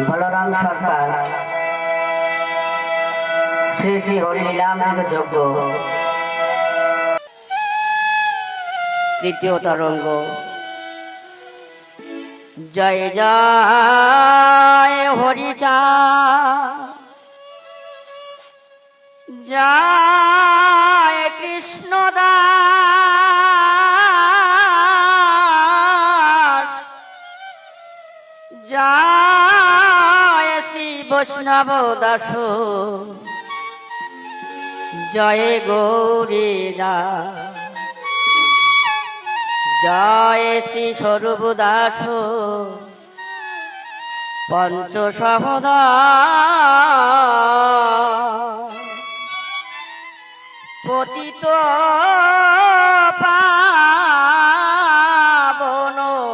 বলরাম সরকার শ্রী শ্রী হরিলীলামৃত যজ্ঞ তৃতীয় তরঙ্গ। জয় জয় হরিচা জয় কৃষ্ণদাস জয় শ্রী বৈষ্ণব দাস জয় গৌরী জয় শ্রী স্বরূপ দাস পঞ্চ সহদা পতিত পাবন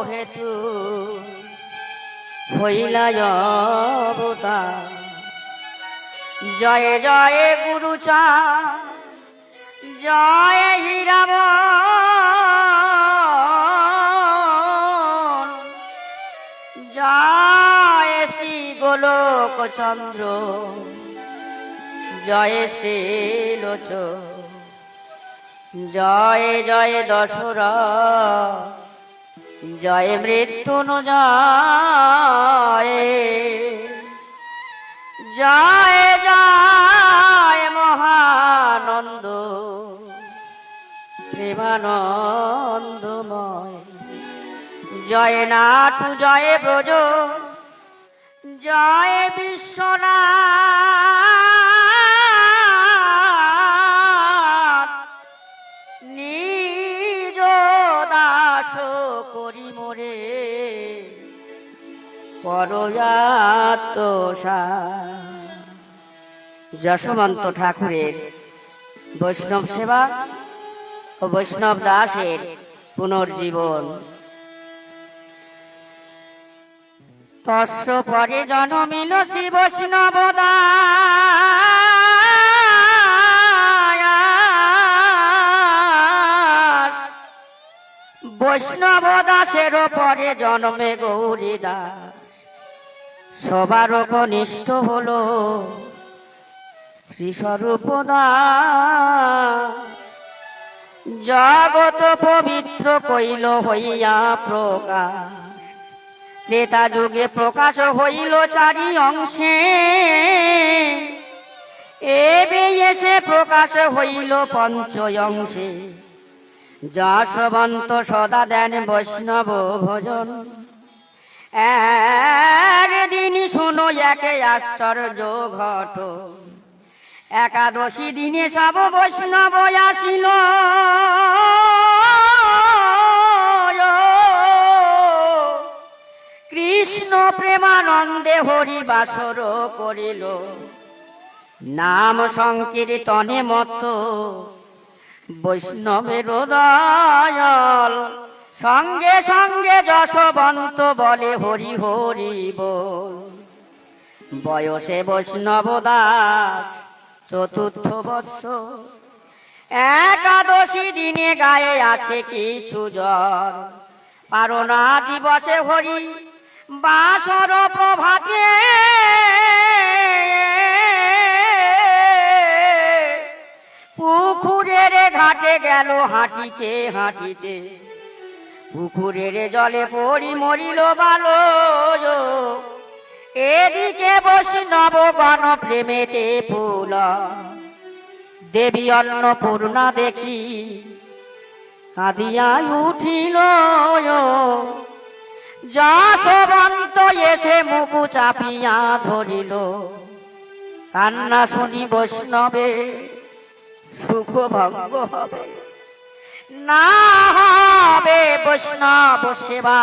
হেতু হইলায় অবতার। জয় জয় গুরুচা জয় হীরাব জয় শ্রী গোলক চন্দ্র জয় শ্রী লোচ জয় জয় দশরা জয় মৃত্যুঞ্জয় জয় জয় মহানন্দ প্রেমানন্দময় জয় নাট জয় ব্রজ জয় বিশ্বনাথ নিজ দাস করি মোরে পরয়াত্মসা। যশবন্ত ঠাকুরের বৈষ্ণব সেবা ও বৈষ্ণব দাসের পুনর্জীবন। তস্য পরে জনমিল শ্রী বৈষ্ণব দাস বৈষ্ণব দাসের পরে জন্মে গৌরী দাস সবার কনিষ্ঠ হল শ্রী স্বরূপ দাস। জগৎ পবিত্র কইল হইয়া প্রকাশ ত্রেতা যুগে প্রকাশ হইল চারি অংশে এবে এসে প্রকাশ হইল পঞ্চ অংশে। যশবন্ত সদা দেন বৈষ্ণব ভোজন একদিন শোনো একে আশ্চর্য ঘট একাদশী দিনে সব বৈষ্ণব আসিল কৃষ্ণ প্রেমানন্দে হরি বাসর করিল নাম সংকীর্তনে মত বৈষ্ণবের দয়াল সঙ্গে সঙ্গে যশবন্ত বলে হরি হরি বল। বয়সে বৈষ্ণব দাস চতুর্থ বৎস একাদশী দিনে গায়ে আছে কিছু জ্বর পারনা দিবসে হরি বাসর প্রভাতে পুকুরের ঘাটে গেল হাঁটিতে হাঁটিতে পুকুরের জলে পড়ি মরিল বালো এদিকে বৈষ্ণব গণ প্রেমেতে ফুল দেবী অন্নপূর্ণা দেখি কাঁদিয়া উঠিল যশবন্ত এসে মুখু চাপিয়া ধরিল কান্না শুনি বৈষ্ণবে সুখ ভঙ্গ হবে না হবে বৈষ্ণব সেবা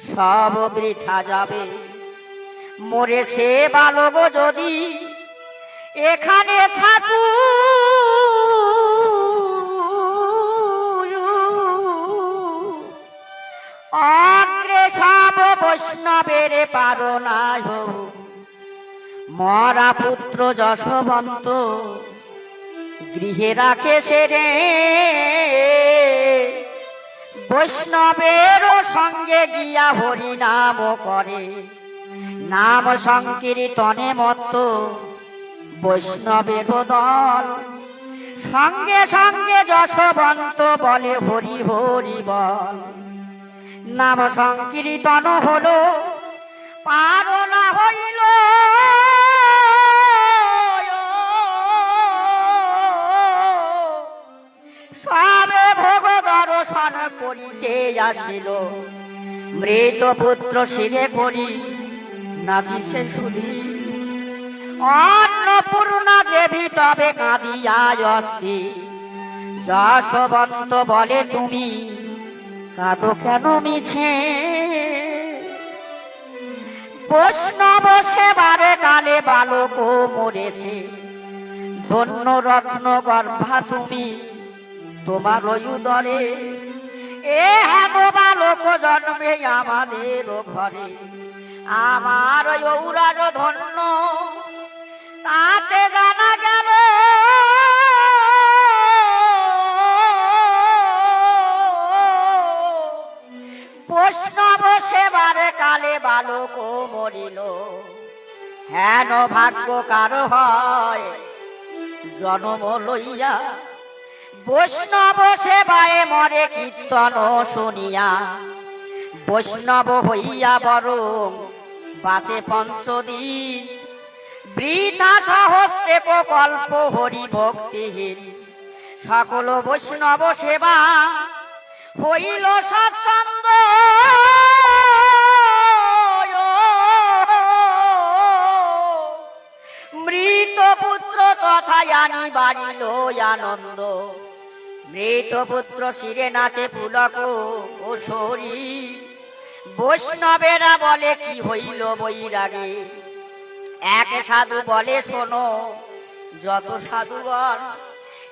সব বৃথা যাবে মরেছে বালক যদি এখানে থাকু অগ্রে সব বৈষ্ণবের পারো না মরা পুত্র যশবন্ত গৃহে রাখে সেরে বৈষ্ণবের সঙ্গে গিয়া হরি নাম করে নাম সংকীর্তনে মত্ত বৈষ্ণবের দল। সঙ্গে সঙ্গে যশবন্ত বলে হরি হরি বল। নাম সংকীর্তন হলো, পারনা হইল, সবে ভোগ দর্শন করিতে আসিল। মৃত পুত্র শিরে করি নাচিছে শুধি। অন্নপূর্ণা দেবী তবে কাঁদিয়া অস্থি। যশবন্ত বলে তুমি কাঁদো কেন মিছে? বৈষ্ণব সেবারে কালে বালক মরেছে। ধন্য রত্ন গর্ভা তুমি তোমার উদরে। এ হেন বালক জন্মে আমাদের ঘরে। আমার ঔরাজ ধন্য তাতে জানা গেল, বৈষ্ণব সেবারে কালে বালক মরিল। হেন ভাগ্য কার হয় জন্ম লইয়া, বৈষ্ণব সেবায় মরে কীর্তন শুনিয়া। বৈষ্ণব হইয়া বরং বাসে পঞ্চদিন, বৃথা সহস্রে কল্প হরি ভক্তিহীন। সকল বৈষ্ণব সেবা হইল সৎসঙ্গ, মৃত পুত্র তথায় আনি বাড়িল আনন্দ। মৃত পুত্র শিরে নাচে পুলক ও শরীর। বৈষ্ণবেরা বলে কি হইল বৈরাগে? এক সাধু বলে শোনো যত সাধুগণ,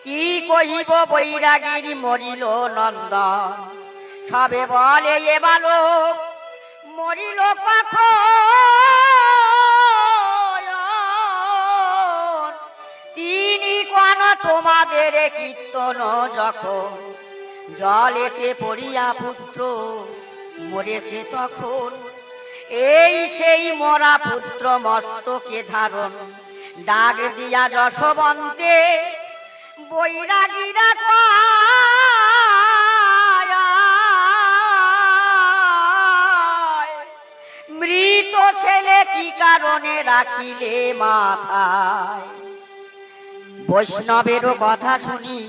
কি কহিব বৈরাগীর মরিল নন্দন। সবে বলে এ বালক মরিল কখন? তিনি কোন তোমাদের কীর্তন যখন, জলেতে পড়িয়া পুত্র মরেছে তখন। এই সেই মরা পুত্র মস্তকে ধারণ, ডাক দিয়া যশবন্তে বৈরাগীরা কয়, মৃত ছেলে কি কারণে রাখিলে মাথায়? বৈষ্ণবেরও কথা শুনি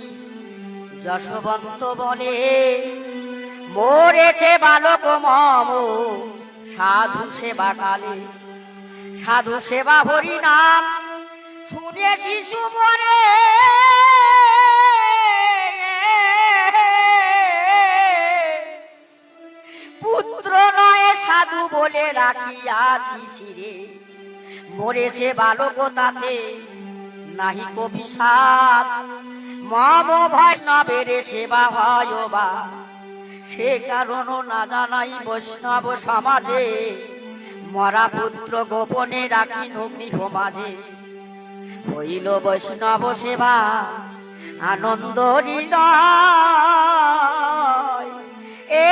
যশবন্ত বলে, মরেছে বালক মম সাধু সেবা কালে। সাধু সেবা হরি নাম শুনে শিশু মরে। পুত্র নয় সাধু বলে রাখিয়াছি শিরে। মরেছে বালক তাতে নাহি কবিসাদ। মম বৈষ্ণবের সেবা হয় বা, সে কারণ না জানাই বৈষ্ণব সমাজে। মরা পুত্র গোপনে রাখি গৃহ মাঝে। হইল বৈষ্ণব সেবা আনন্দ হৃদয়।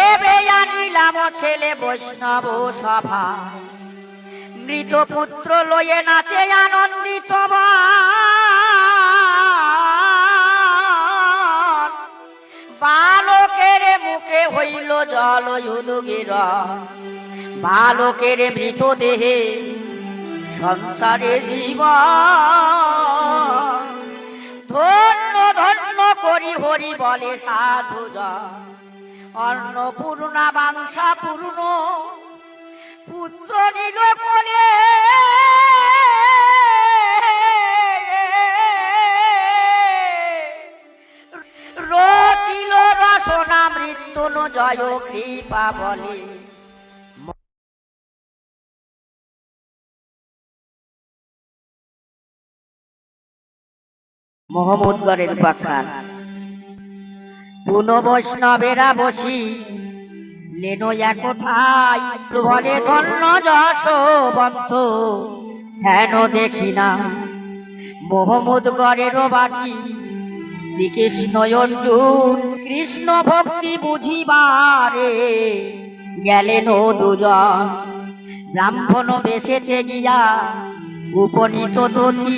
এবে আনিলাম ছেলে বৈষ্ণব সভা। মৃত পুত্র লয়ে নাচে আনন্দিত বালকের মুখে হইল জল উদগির। বালকের মৃত দেহে সংসারে জীবন। ধন্য ধন্য করি হরি বলে সাধুজন। অন্নপূর্ণা বাঞ্ছা পূর্ণ পুত্র নিল কোলে। রচিল রসনা মৃত্যুন জয় কৃপা বলে। মোহাম্মদগড়ের উপাখ্যান। পুন বৈষ্ণবেরা বসি লেনো এক ঠাই। বলে ধন্য যশবন্ত হেন দেখি না। মোহাম্মদগড়ের বাটি শ্রীকৃষ্ণ অর্জুন। কৃষ্ণ ভক্তি বুঝিবারে গেলেন দুজন। ব্রাহ্মণ বেশেতে গিয়া উপনীত তথি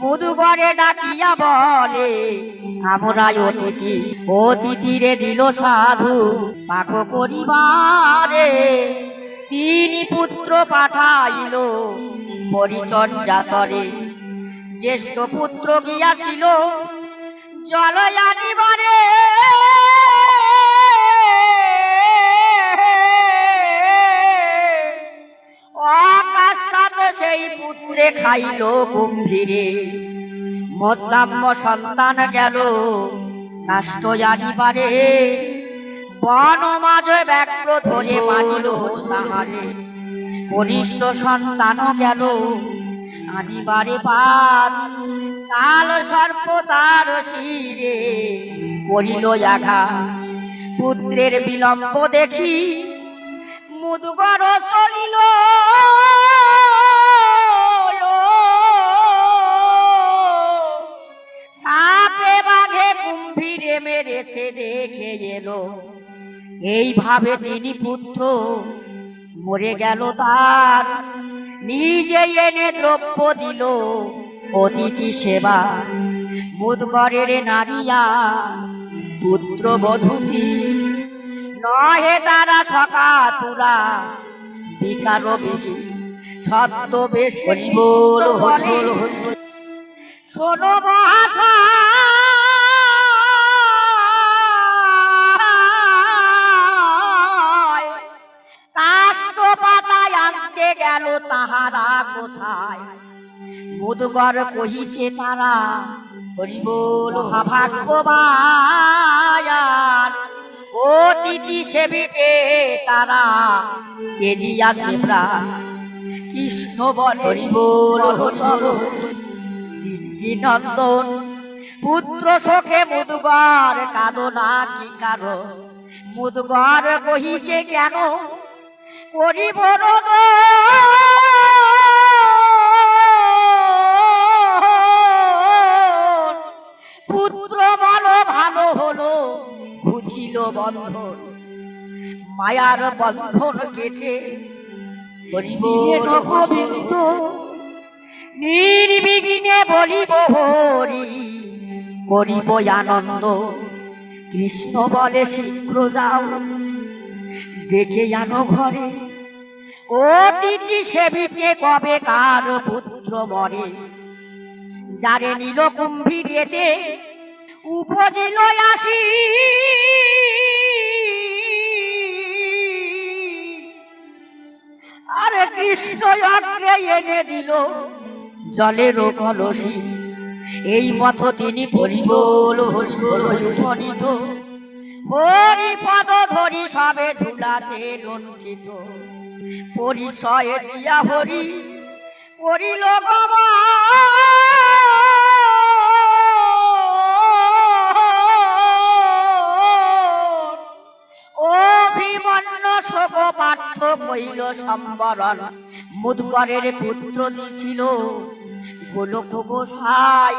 মুদুগরে ডাকিয়া বলে, আমরা অতিথি, অতিথিরে দিল সাধু পাক করিবারে। তিনি পুত্র পাঠাইল পরিচর্যা করে, জ্যেষ্ঠ পুত্র গিয়াছিল জল আনিবারে। অকস্মাৎ সেই পুত্রে খাইল কুম্ভীরে, মধ্যাহ্ন সন্তান গেল কাষ্ঠ আনিবারে। বন মাঝে ব্যাঘ্র ধরে মানিল তাহারে, কনিষ্ঠ সন্তান গেল আনিবারে পাত। কাল সর্প তার শিরে করিল আঘাত, পুত্রের বিলম্ব দেখি মুদগর চলিল। সাপে বাঘে কুম্ভীরে মেরেছে দেখে এলো, এইভাবে তিনি পুত্র মরে গেল তার। নিজে এনে দ্রব্য দিল অতিথি সেবা, মুদগরের নারিয়া পুত্র বধূতি। নহে তারা সকাতুরা বিকার বিহি, ছদ্ম বেশ হরিবোল হরিবোল হরিবোল। শোনো মহাশয়, কাষ্ঠ পাতায় আনতে গেল তাহারা কোথায়? মুদগর কহিছে তারা, হরিবোল ভাগ্যবান। অতিথি সেবিকে তারা তেজিয়া সেবা, কৃষ্ণ বল হরিবোল হরিবোল। নন্দন পুত্র শোকে মুদগর কাঁদনা কি কারণ? মুদগর কহিছে কেন করিব রোদন? পুত্র বলো ভালো হলো বুঝিল বন্ধন, মায়ার বন্ধন কেটে হরিবোল গোবিন্দ। নির্বিঘ্নে বলিব হরি করিব আনন্দ। কৃষ্ণ বলে শীঘ্র যাও দেখে আনো ঘরে, অতিথি সেবিতে কবে কার পুত্র মরে। যারে নিল কুম্ভীরেতে উপজিল আসি, আর কৃষ্ণ অগ্রে এনে দিল জলের কলসি। এই মত তিনি হরিবোল হরিবোল উপনীত, হরিপদ ধরি সবে ধুলাতে লুণ্ঠিত। পরিচয় দিয়া হরি করিল অভিমন্য শোক পার্থ কইল সম্বরণ। মুদগরের পুত্র ছিল গোলক গোসাই,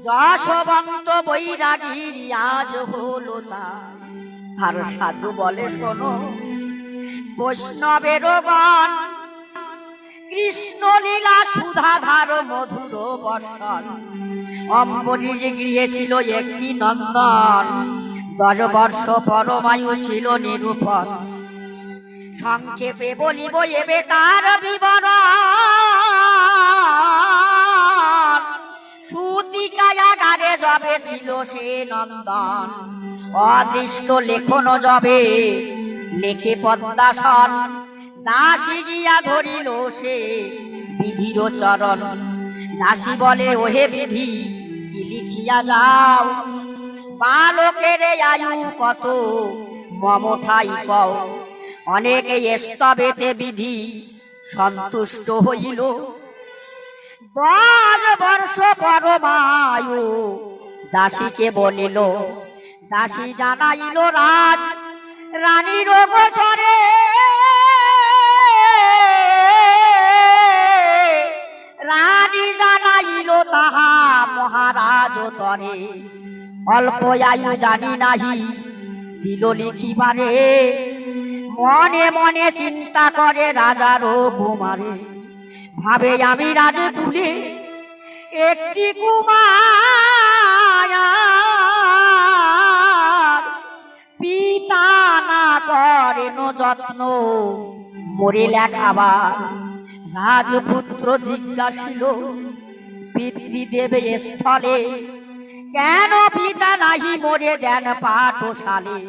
যশবন্ত বৈরাগীর আজ হলো তাই। আর সাধু বলে শোনো বৈষ্ণবের গান, কৃষ্ণ লীলা সুধাধার মধুর বর্ষণ। অম্বরীশ গৃহে ছিল একটি নন্দন, 10 বর্ষ পরমায়ু ছিল নিরূপণ। সংক্ষেপে বলিব এবে তার বিবরণ। সুতিকায়াগারে যবে ছিল সে নন্দন, অদৃষ্ট লেখন যবে লেখে পদ্মাসন। দাসী গিয়া ধরিল সে বিধির চরণ, দাসী বলে ওহে বিধি কি লিখিয়া যাও। বালকের আয়ু কত মমঠাই কও, অনেকে স্তবেতে বিধি সন্তুষ্ট হইল। 10 বর্ষ পরমায়ু দাসীকে বলিল, দাসী জানাইল রাজ রানীর গোচরে। রানী জানাইল তাহা মহারাজ তরে, অল্প আয়ু জানি নাহি দিল লিখিবারে। মনে মনে চিন্তা করে রাজারও কুমারে, ভাবে আমি রাজে তুলে একটি কুমার, পিতা না করেন যত্ন মরে লেখাবার। রাজপুত্র জিজ্ঞাসিল পিতৃদেবে স্থলে, কেন পিতা নাহি মরে দেন পাঠশালে?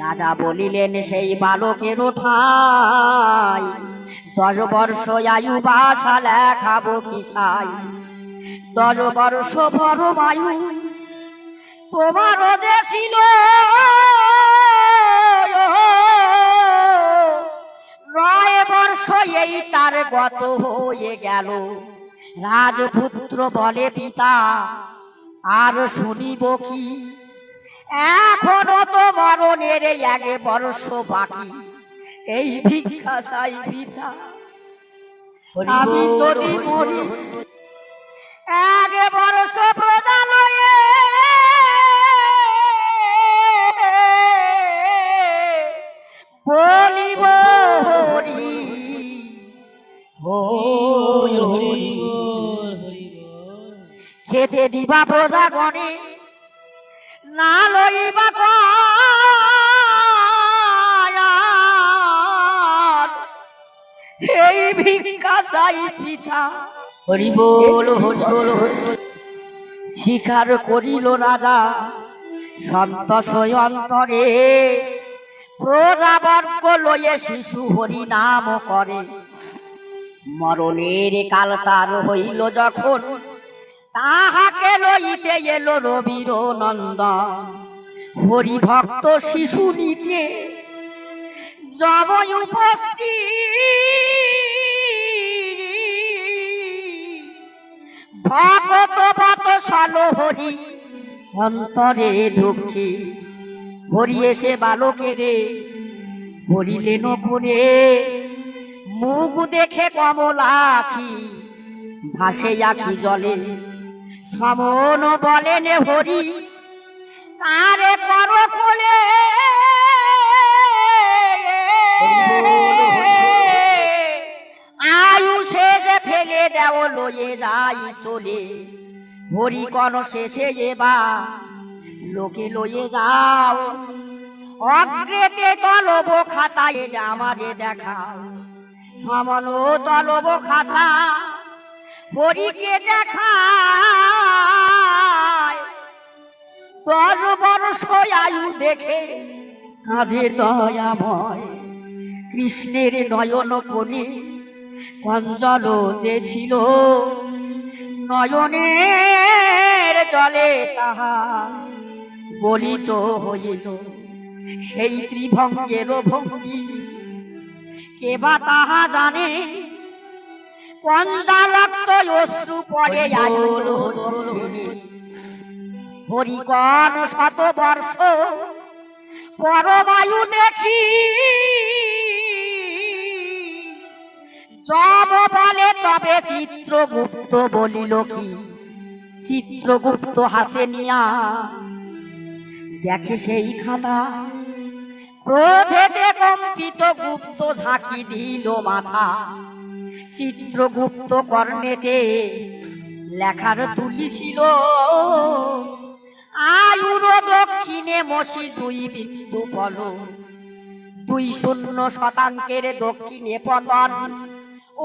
রাজা বলিলেন সেই বালকের ঠাই 10 বর্ষ আয়ু বাসা লেখাবো কিসাই। 10 বর্ষ বড় বায়ু তোমার দেশিল, 9 বর্ষ এই তার গত হয়ে গেল। রাজপুত্র বলে পিতা আর শুনিব কি, এখনো তো মরণের 1 বর্ষ বাকি। এই ভিক্ষা চাই পিতা, আমি যদি মরি 1 বর্ষ প্রজা লয়ে বলিব হরি হরি, খেতে দিবা প্রজাগণে না লইবা এই ভিক্ষা চাই পিতা। হরি বল হরি বল। স্বীকার করিল রাজা সন্তোষ অন্তরে, প্রজাবর্গ লয়ে শিশু হরি নাম করে। মরণের কাল তার হইল যখন, তাহাকে লইতে এলো রবির নন্দন। হরি ভক্ত শিশু নিতে যব উপস্থিত, ভগত বত সল হরি অন্তরে দুঃখী। হরি এসে বালকেরে হরিলেন করে, মুখ দেখে কমলাখি ভাসে আখি জলে। সমন বলেন হরি তারে পর কোলে, আয়ু শেষে ফেলে দেও লয়ে যাই চলে। হরি কোন শেষে এবা লোকে লয়ে যাও, অগ্রেতে তলব খাতায় আমারে দেখাও। সমন তলব খাতা হরিকে দেখায়, 10 বর্ষ আয়ু দেখে কাঁধে দয়াময়। কৃষ্ণের নয়ন কোণে কঞ্জল যে ছিল, নয়নের জলে তাহা গলিত হইল। সেই ত্রিভঙ্গের ভঙ্গি কেবা তাহা জানে, কঞ্জালক্ত অশ্রু পড়ে আয়ুর। হরিকণ 100 বর্ষ পরমায়ু দেখি, যম বলে তবে চিত্রগুপ্ত বলিল কি। চিত্রগুপ্ত হাতে নিয়া দেখে সেই খাতা, ক্রোধেতে কম্পিত গুপ্ত ঝাঁকি দিল মাথা। চিত্রগুপ্ত কর্ণেতে লেখার তুলিছিল, আয়ুর দক্ষিণে মসি 2 বিন্দু বল। 2 শতাংশের দক্ষিণে পতন,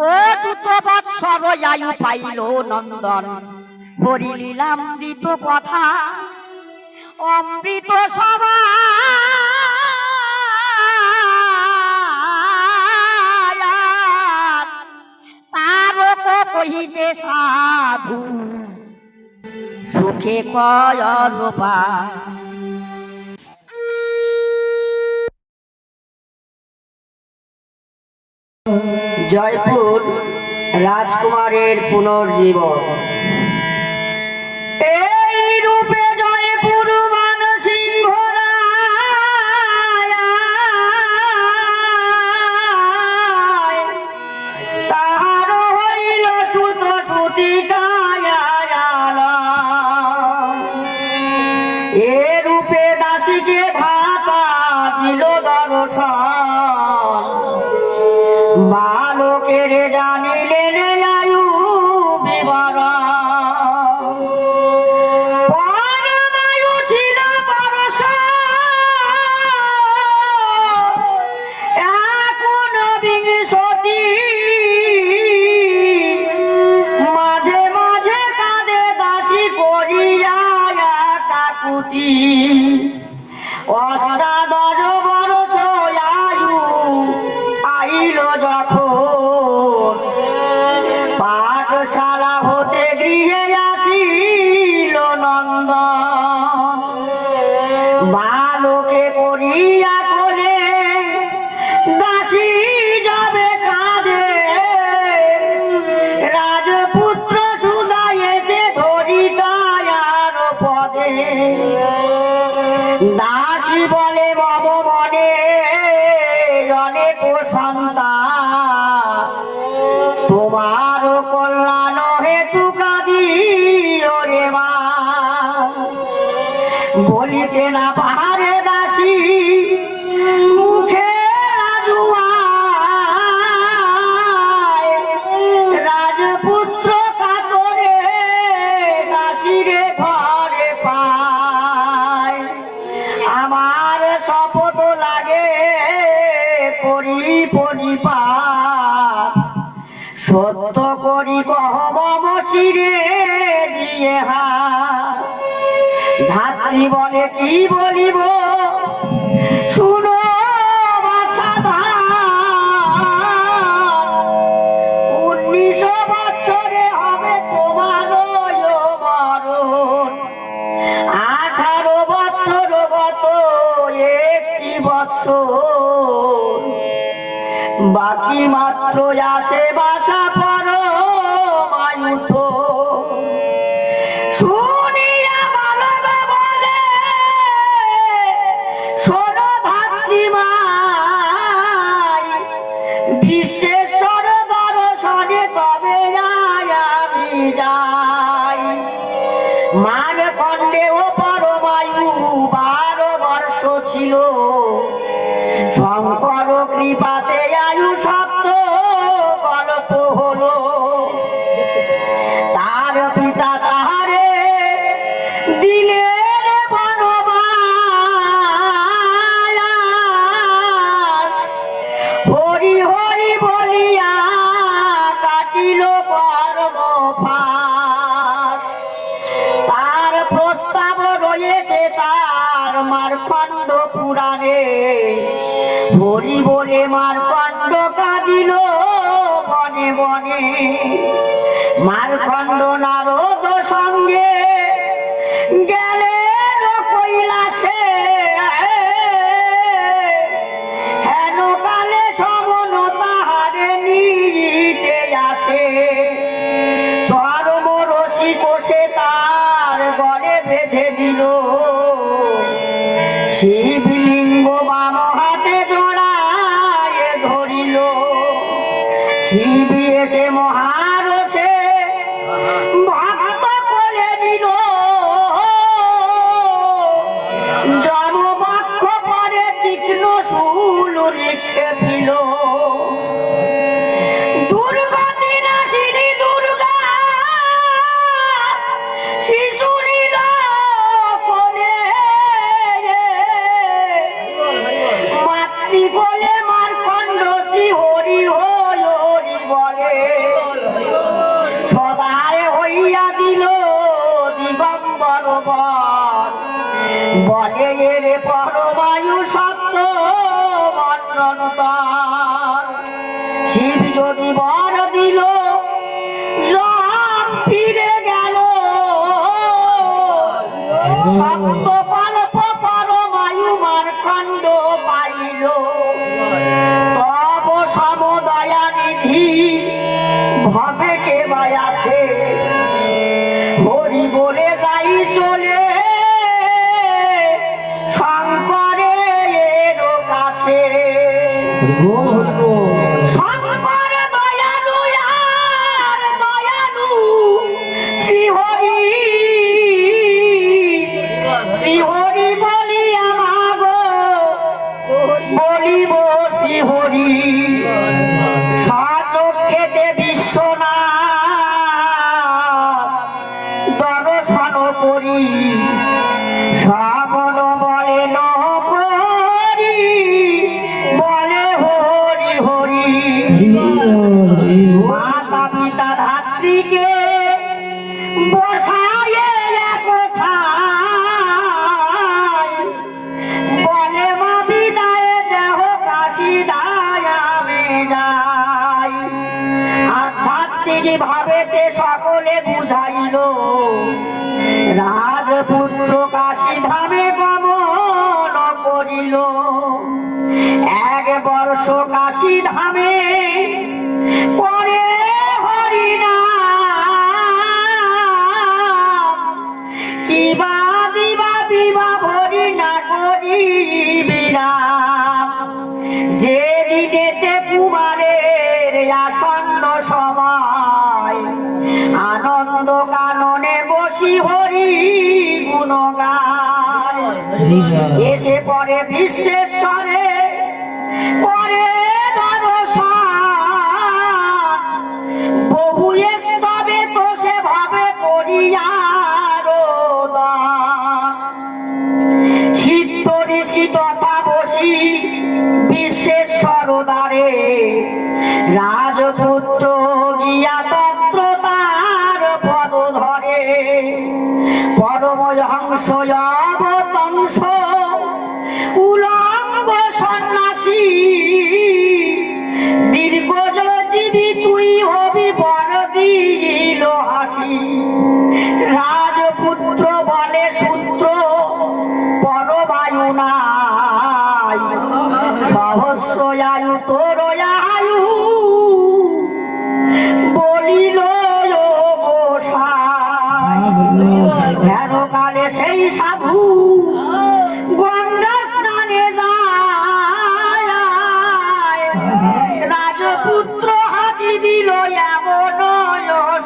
ও 2 বৎসর আয়ু পাইল নন্দন। হরি লীলামৃত কথা অমৃত সভা, তারক কহিছে সাধু সুখে কয়রূপা। জয়পুর রাজকুমারের পুনর্জীবন। এই রূপে জয়পুর মানসিংহ তাহার হইল সুত সুতিকায়, এ রূপে দাসীকে ধাতা দিল দর্শন। বালকের জানিলেন আয়ু বিবরণ পরমায়ু ছিল বর্ষ এখন বিংশতি মাঝে মাঝে কাঁদে দাসী করিয়া কাকুতি অষ্টাদশ বর্ষ আয়ু আইল যখন পাঠশালা হতে গৃহে আসিল নন্দন বালকে করিয়া কোলে দাসী যাবে কাঁদে রাজপুত্র সুদায়েছে ধরিতায়ার পদে দাসী বলে মম মনে অনেক সন্তান তোমার কল্যাণ হেতু কাঁদি ওরে মা বলিতে না পাহাড়ে দাসী মুখে রাজপুত্র কাতরে দাসীরে ধরে পায় আমার শপথ লাগে করি পরিপাত সত্য করি কহ মম শিরে দিয়ে হাত ধাত্রী বলে কি বলিব শুনো বাছাধান 19 বৎসরে হবে তোমার মরণ 18 বৎসর গত একটি বৎসর বাকি মাত্র আসে বাসা পর মায়ুথ শুনিয়া বালক বলে শোনো ধাত্রীমাই বিশ্বেশ্বর দর্শনে তবে আমি যাই মারকণ্ডে ও পরমায়ু 12 বর্ষ ছিল শঙ্কর কৃপাতে আয়ু সপ্ত কল্প হলো তার পিতা তাহারে দিলেন বনবাস হরি হরি বলিয়া কাটিল কর্মফাস তার প্রস্তাব রয়েছে তার মার্কণ্ড পুরাণে হরি বলে মার্কণ্ড কাঁদিল বনে বনে মার্কণ্ড নারদ সঙ্গে গেলেন কৈলাসে হেন কালে সমন তাহারে নিতে আসে চরম রশি কোষে তার গলে বেঁধে দিল শিবলিঙ্গ বাম হাতে জড়ায় ধরিল শিব এসে মহারসে ভক্ত কোলে নিল জমবক্ষ পরে তীক্ষ্ণ শূল নিক্ষেপিল দুর্গতি নাশিনী দুর্গা শিশু নিল কোলে মাতৃ কোলে মার্কণ্ড শ্রী হরি হরি বলে সদায় হইয়া দিল দিগম্বর বর বলে এরে পরমায়ু সত্য মন্নতর শিব যদি বর দিল জম ফিরে গেল সত্য কল্প পরমায়ু মার্কণ্ড পাইল তব সমদয়া নিধি ভবে কে বায়াসে হরি বলে যাই চলে শঙ্করের কাছে শঙ্কর দয়ালু আর দয়ালু শ্রীহরি শ্রীহরি বলিয়া মাগো বলিব শ্রীহরি সৎ কার্তিক ভাবেতে সকলে বুঝাইল, রাজপুত্র কাশী ধামে গমন করিল। 1 বর্ষ কাশী ধামে পরে হরিনাম, কিবা দিবা বিবা ভরি না করি বিরাম। যে দিনেতে কুমারের আসন্ন সময়, আনন্দ কাননে বসি হরি গুণগান। এসে পরে বিশ্বেশ্বরে পরে দর্শন, বহু স্তবে তো সে ভাবে করিয়ার দান। সিদ্ধ ঋষি তথা বসি বিশ্বেশ্বর দ্বারে, রাজপুত্র গিয়া তত্র তার পদ ধরে। পরমহংস অবতংস উলঙ্গ সন্ন্যাসী, দীর্ঘজীবী তুই হবি বর দিল হাসি। রাজপুত্র বলে সূত্র পরবায়ু নাই, সহস্র আয়ু তোর আয়ু বলিল কালে সেই সাধু গঙ্গা স্নানে যায়। রাজপুত্র হাতি দিল এমন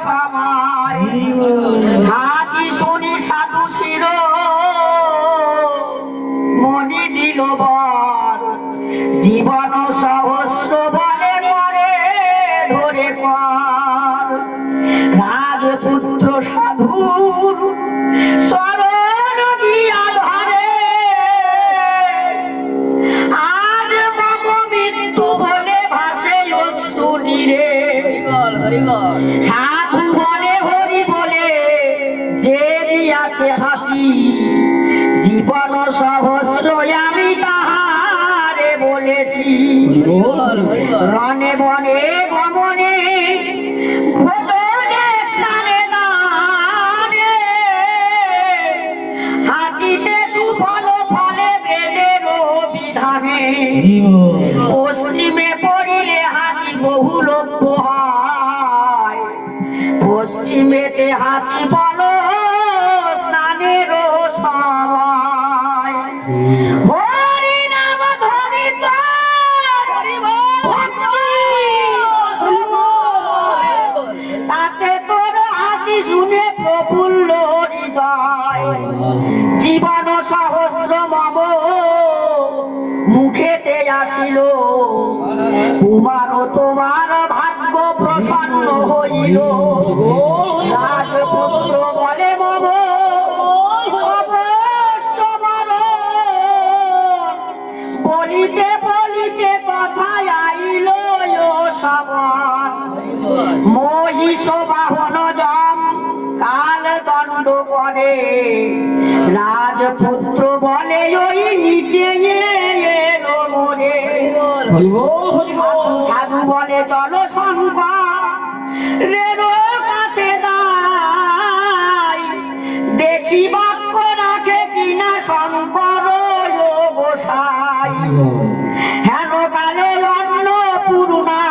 সময়, হাতি শুনি সাধু শির মনি দিল বর। জীবন সহস্র বলে করে ধরে কর। রাজপুত্র সাধুর শরণ গিয়া ধরে, আজ মম মৃত্যু বলে ভাসে অশ্রু নীরে। সাধু বলে হরি বলে যে দিয়াছে হাসি, জীবন সহস্র আমি তাহারে বলেছি। রণে বনে গমনে ভোজনে স্নানে দানে, হাতিতে সুফল ফলে বেদের বিধানে। পশ্চিমে পড়িলে হাতি বহুলভ্য হয়, পশ্চিমেতে হাতি বল স্নানের সময়। হরি নাম ধ্বনি তাতে তোর হাতি শুনে প্রফুল্ল হৃদয়। জীবন সহস্র মম মুখেতে আসিল, কুমার তোমার ভাগ্য প্রসন্ন হইল। রাজপুত্র বলে মম অবশ্য মরণ, বলিতে বলিতে কথায় আইল সবন। মহিষ বাহন যম কাল দণ্ড করে, রাজপুত্র বলে ওই নিচে এলো মোরে। সাধু বলে চলো শঙ্কর রের কাছে যাই, দেখি বাক্য রাখে কিনা শঙ্কর গোসাই। হেন কালে অন্নপূর্ণা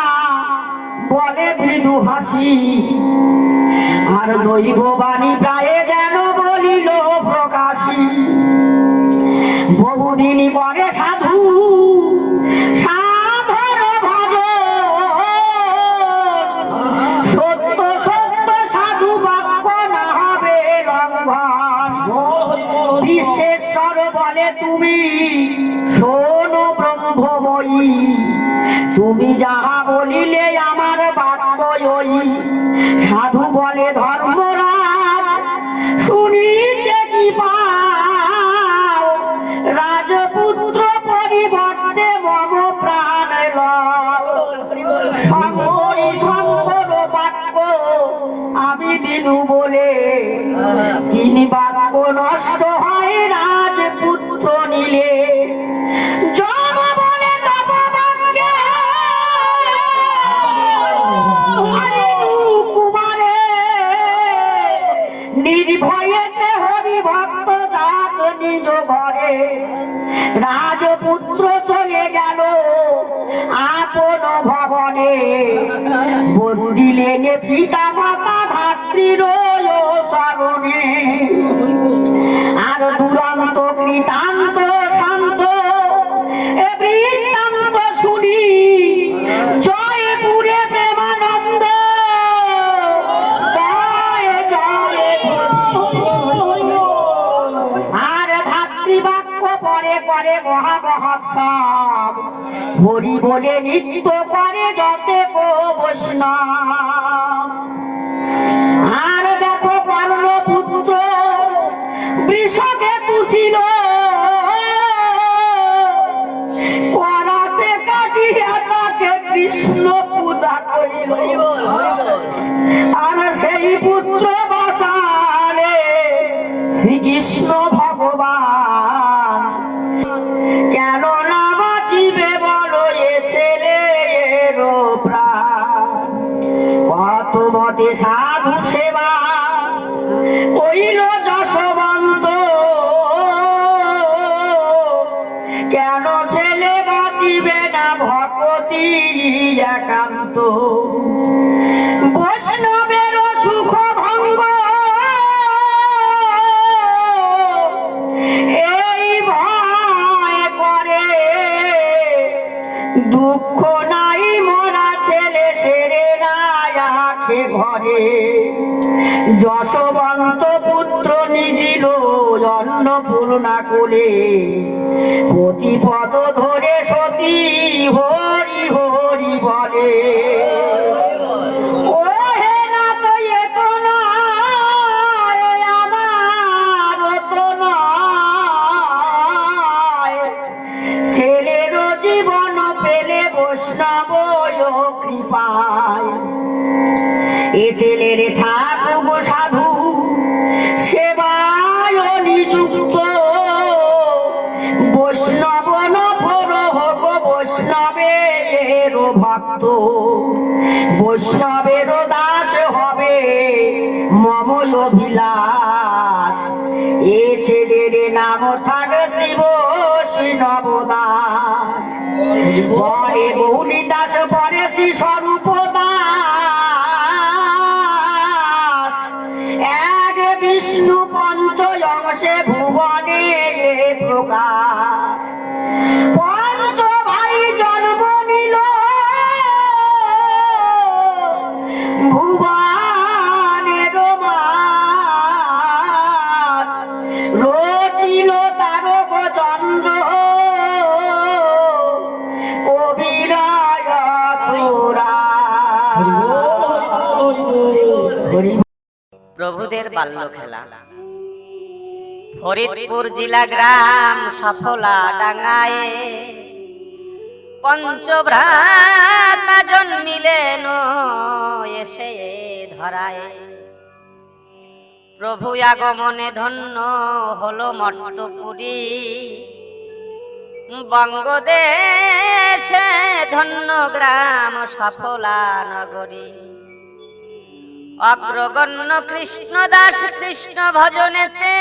বলে মৃদু হাসি, আর দৈব বাণী প্রায় যেন বলিল প্রকাশী। বহুদিন পরে সাধু সাধর ভজ, সত্য সত্য সাধু বাক্য না হবে লঙ্ঘন। বিশ্বেশ্বর বলে তুমি শোনো ব্রহ্মময়ী, তুমি যাহা বলিলে আমার বাক্য ওই। সাধু বলে ধর্মরাজ শুনিতে কি পাও, রাজপুত্র পরিবর্তে মম প্রাণ লঙ্করি শঙ্কর বাক্য আমি দিনু বলে, তিনি বাক্য নষ্ট হয় রাজপুত্র নিলে। জগ বলে তব বাক্যে রাজপুত্র চলে গেল আপন ভবনে, বন্দিলেনে পিতা মাতা ধাত্রীর শরণে। আর দুরন্ত কৃতান্ত শান্ত এ বৃত্তান্ত শুনি, জয়পুরে প্রেমানন্দ জয় জয়। আর ধাত্রীবাক্য পরে করে মহামহোৎসব, হরি বলে নৃত্য করে যতে কো বৈষ্ণব। আর দেখো কর্ণপুত্র বৃষকেতু ছিল, করাতে কাটিয়া তাকে কৃষ্ণ পূজা করিল। আর সেই পুত্র বসালে শ্রীকৃষ্ণ ভগবান। কেন না বাঁচিবে বলো এ ছেলের প্রাণ। কত মতে সাধু সেবা কইল যশবন্ত, কেন ছেলে বাঁচিবে না ভক্তি একান্ত। বৈষ্ণবের সুখ ভঙ্গ এই ভয় করে, দুঃখ নাই মরা ছেলে সেরে নাই আখে ঘরে। যশবন্ত পুত্র নিদিল অন্নপূর্ণা কোলে, প্রতিপদ ধরে সতী হরি হরি বলে। ও হে না তো এ তো নয়, আমার তো নয়, ছেলের জীবন পেলে বৈষ্ণব কৃপায়। এ ছেলের থাকুক সাধু সেবায় নিযুক্ত, বৈষ্ণব নফর হোক বৈষ্ণবের ভক্ত। বৈষ্ণবের দাস হবে মমল অভিলাষ, এ ছেলের নাম থাকে শিব নবদাস। পরে গৌরী দাস পরে শ্রী স্বরূপ দাস, এক বিষ্ণু পঞ্চ অংশে ভুবনে প্রকাশ। পঞ্চ ভাই জন্ম নিল ভুবনের মাস, রচিল তারক চন্দ্র কবিরায় সুরা। প্রভুদের বাল্য খেলা। ফরিদপুর জেলা গ্রাম সফলা ডাঙ্গায়, পঞ্চভ্রাতা জন্মিলেন এসে ধরায়। প্রভু আগমনে ধন্য হলো মর্তপুরী, বঙ্গদেশে ধন্য গ্রাম সফলা নগরী। অগ্রগণ্য কৃষ্ণ দাস কৃষ্ণ ভজনেতে,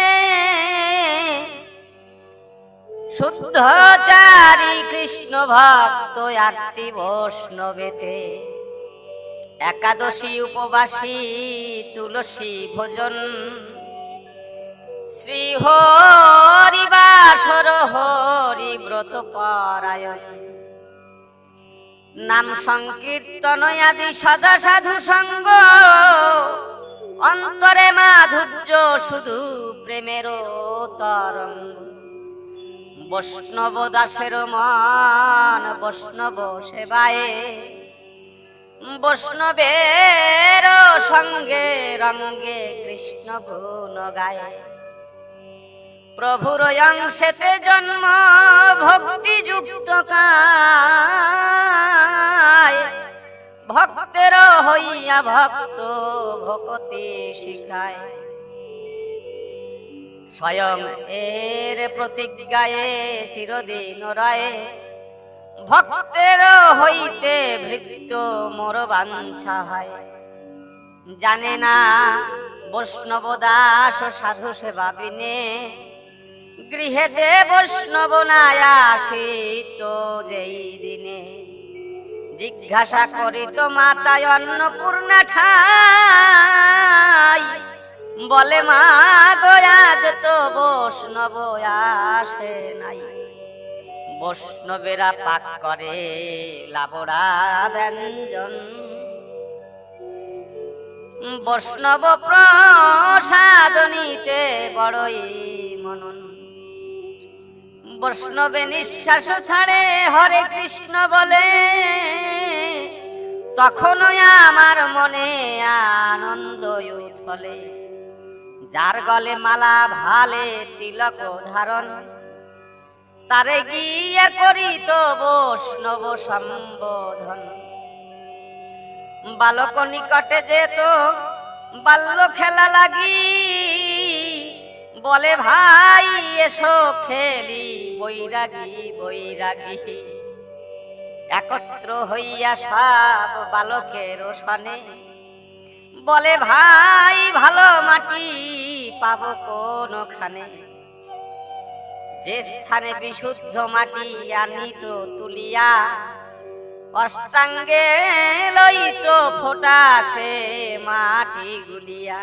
শুদ্ধচারী কৃষ্ণ ভক্ত আরতি বৈষ্ণবেতে। একাদশী উপবাসী তুলসী ভোজন, শ্রী হরি বাসর হরি ব্রত পরায়ণ। নাম সংকীর্তন আদি সদা সাধু সঙ্গ, অন্তরে মাধুর্য শুধু প্রেমের তরঙ্গ। বৈষ্ণব দাসের মন বৈষ্ণব সেবায়ে, বৈষ্ণবের সঙ্গে রঙ্গে কৃষ্ণ গুণ গায়ে। প্রভুর অংশেতে জন্ম ভক্তি যুক্ত কায়, ভক্তের হইয়া ভক্ত ভক্তি শিখায়। স্বয়ং এর প্রতিজ্ঞায় চিরদিন রয়ে, ভক্তের হইতে ভৃত্য মোর বাঞ্ছা হয়। জানে না বৈষ্ণব দাস সাধু সেবা বিনে, গৃহেতে বৈষ্ণব নাই আসিত যেই দিনে, জিজ্ঞাসা করিত মাতায় অন্নপূর্ণা ঠাই, বলে মা গো আজ তো বৈষ্ণব আসে নাই। বৈষ্ণবেরা পাক করে লাবড়া ব্যঞ্জন, বৈষ্ণব প্রসাদ নিতে বড়ই মনন। বৈষ্ণবে নিঃশ্বাস ছাড়ে হরে কৃষ্ণ বলে, তখনই আমার মনে আনন্দ উথলে। যার গলে মালা ভালে তিলক ধারণ, তারে গিয়ে করিত বৈষ্ণব সম্বোধন। বালক নিকটে যেত বাল্য খেলা লাগি, বলে ভাই এসো খেলি বৈরাগী বৈরাগী। একত্র হইয়া সব বালকের সনে, বলে ভাই ভালো মাটি পাবো কোনখানে। যে স্থানে বিশুদ্ধ মাটি আনিত তুলিয়া, অষ্টাঙ্গে লইত ফোঁটা সে মাটি গুলিয়া।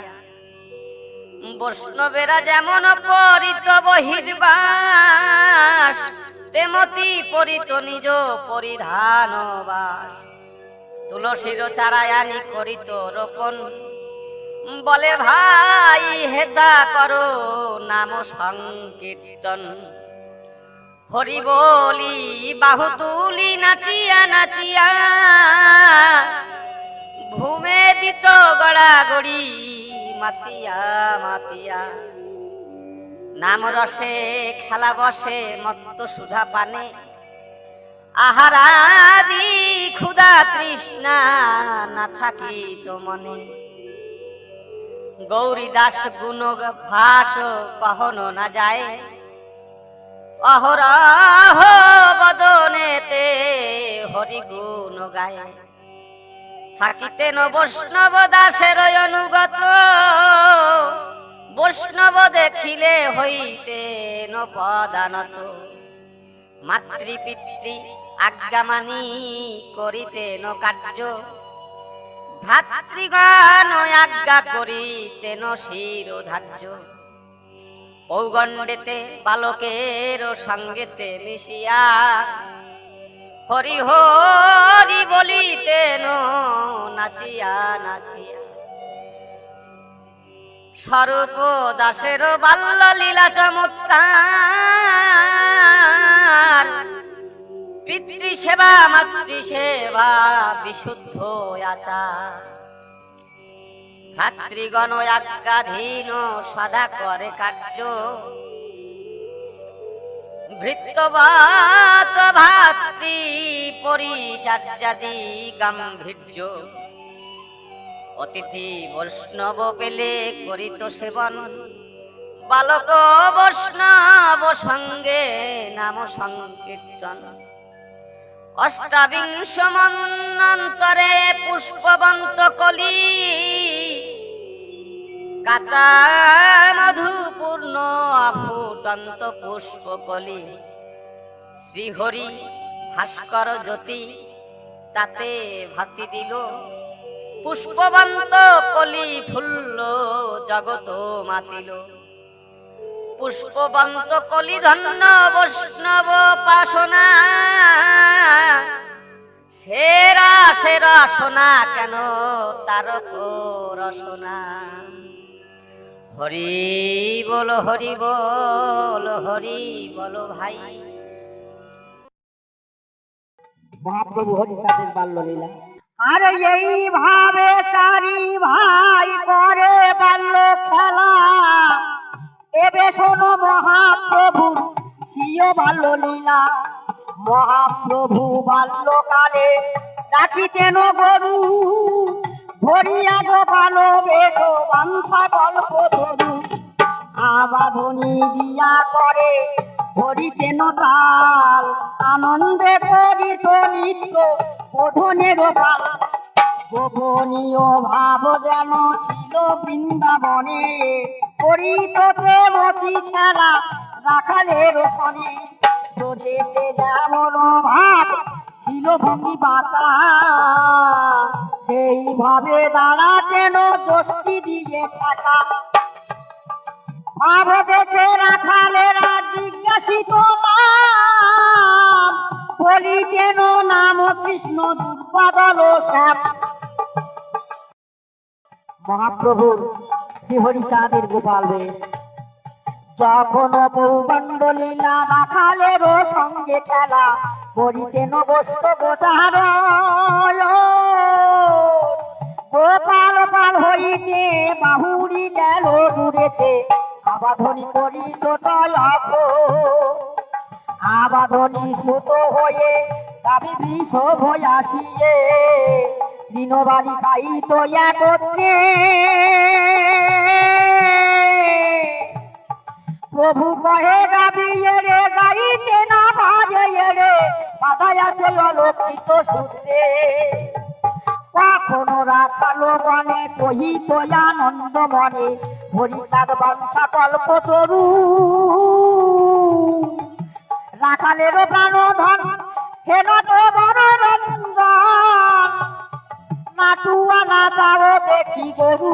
বৈষ্ণবেরা যেমন করিত বহির্বাস, তেমতি পরিত নিজ পরিধান বাস। তুলসীর চারায় আনি করিত রোপণ, বলে ভাই হেতা করো নাম সংকীর্তন। হরি বলি বাহু তুলি নাচিয়া নাচিয়া, ভূমে দিত গড়াগড়ি মাতিয়া মাতিয়া। নাম রসে খেলা বসে মত্ত সুধা পানে, আহারাদি ক্ষুধা তৃষ্ণা না থাকিত মনে। গৌরী দাস গুণ ভাস কহনো না যায়, অহরহ বদনেতে হরি গুণ গায়। থাকিতেন বৈষ্ণব দাসের অনুগত, বৈষ্ণব দেখিলে হইতেন পদানত। মাতৃ পিতৃ আজ্ঞা মানি করিতেন কার্য, ভ্রাতৃগণ আজ্ঞা করিতেন শিরোধার্য। পৌগণ্ডেতে বালকের সঙ্গেতে মিশিয়া, হরি হরি বলিতেন নাচিয়া নাচিয়া। স্বরূপ দাসের বাল্য লীলা চমৎকার, পিতৃসেবা মাতৃসেবা বিশুদ্ধ আচার। ভাতৃগণ আজ্ঞাধীন সদা করে কার্য, ভৃত্যবাচ ভাতৃ পরিচর্যাদি গাম্ভীর্য। অতিথি বৈষ্ণব পেলে করিত সেবন, বালক বৈষ্ণব সঙ্গে নাম সংকীর্তন। অষ্টাবিংশ মন্বন্তরে পুষ্পবন্ত কলি, কাঁচা মধুপূর্ণ ফুটন্ত পুষ্পকলি। শ্রীহরি ভাস্কর জ্যোতি তাতে ভাতি দিল, পুষ্পবন্ত কলি ফুল্ল জগত মাতিল। পুষ্পবন্ত কলি ধন্য বৈষ্ণব পাশনা, সেরা সেরা সোনা কেন তারক রসনা। হরি বল হরি বল হরি বল ভাই। মহাপ্রভু হরিচাঁদের বাল্য লীলা। আর এইভাবে চারি ভাই করে বাল্য খেলা, এবে শোনো মহাপ্রভুর স্বীয় বাল্য লীলা। মহাপ্রভু বাল্যকালে রাখিতেন গরু, ধরিয়া গোপাল বেশ বাঞ্ছা গল্প ধরু। আবাধনী দিয়া করে ধরিতেন তাল, আনন্দে করিত নৃত্য বোধনে গোপাল। গোপনীয় ভাব যেন ছিল বৃন্দাবনে, করিত প্রেমতি খেলা রাখালের শনি চোখেতে যেমন ভাব ছিল ভঙ্গি পাতা সেইভাবে দাঁড়াতেন যষ্টি দিয়ে টাকা ভাব দেখে রাখালেরা জিজ্ঞাসিত নাম বলিতেন নাম কৃষ্ণ দুর্বাদল শ্যাম। মহাপ্রভুর শ্রীহরিচাঁদের গোপাল বেশ যখন বৌমণ্ডলীলা রাখালেরও সঙ্গে খেলা করিতেন বস্ত গোচার গোপাল পাল হইতে বাহুরি গেল দূরেতে আবাধনী করিত আবাধনী সুত হয়ে গাভী বৃষ ভয়াসিয়ে তৃণবাড়ি খাইত একত্রে প্রভু কহে গাবিয়ে রে গাইতে না বাজে রে বাধায় আছে অলক্ষিত সূত্রে কখনো রাখালো বনে কহিত আনন্দ মনে হরিচাঁদ বংশা কল্প তরু রাখালেরও প্রাণধন হেন তো বড় রঞ্জন নাটুয়া না যাও দেখি গরু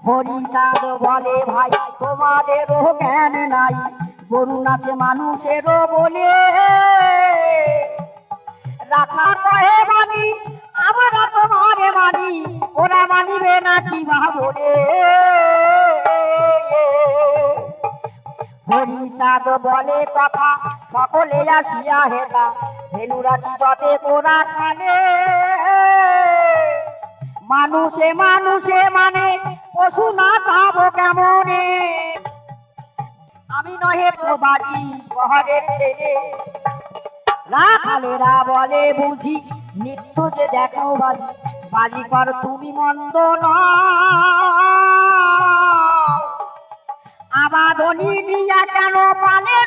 হরিচাঁদ বলে ভাই তোমাদেরও জ্ঞান নাই গরু নাচে মানুষেরও বলে রাখা কহে মানি আমরা তোমারে মানি ওরা মানিবে না কি বা বলে হরিচাঁদ বলে কথা সকলে আসিয়া হেতা ধেনুরাটি যতে কোরা খানে মানুষে মানুষে মানে পশু না যাবো কেমনে আমি নহে প্রবাদী ঘরের ছেলে রাখালেরা বলে বুঝি নিত্য যে দেখো বাজি বাজি কর তুমি মন্দ আবাধনী দিয়া কেন পালে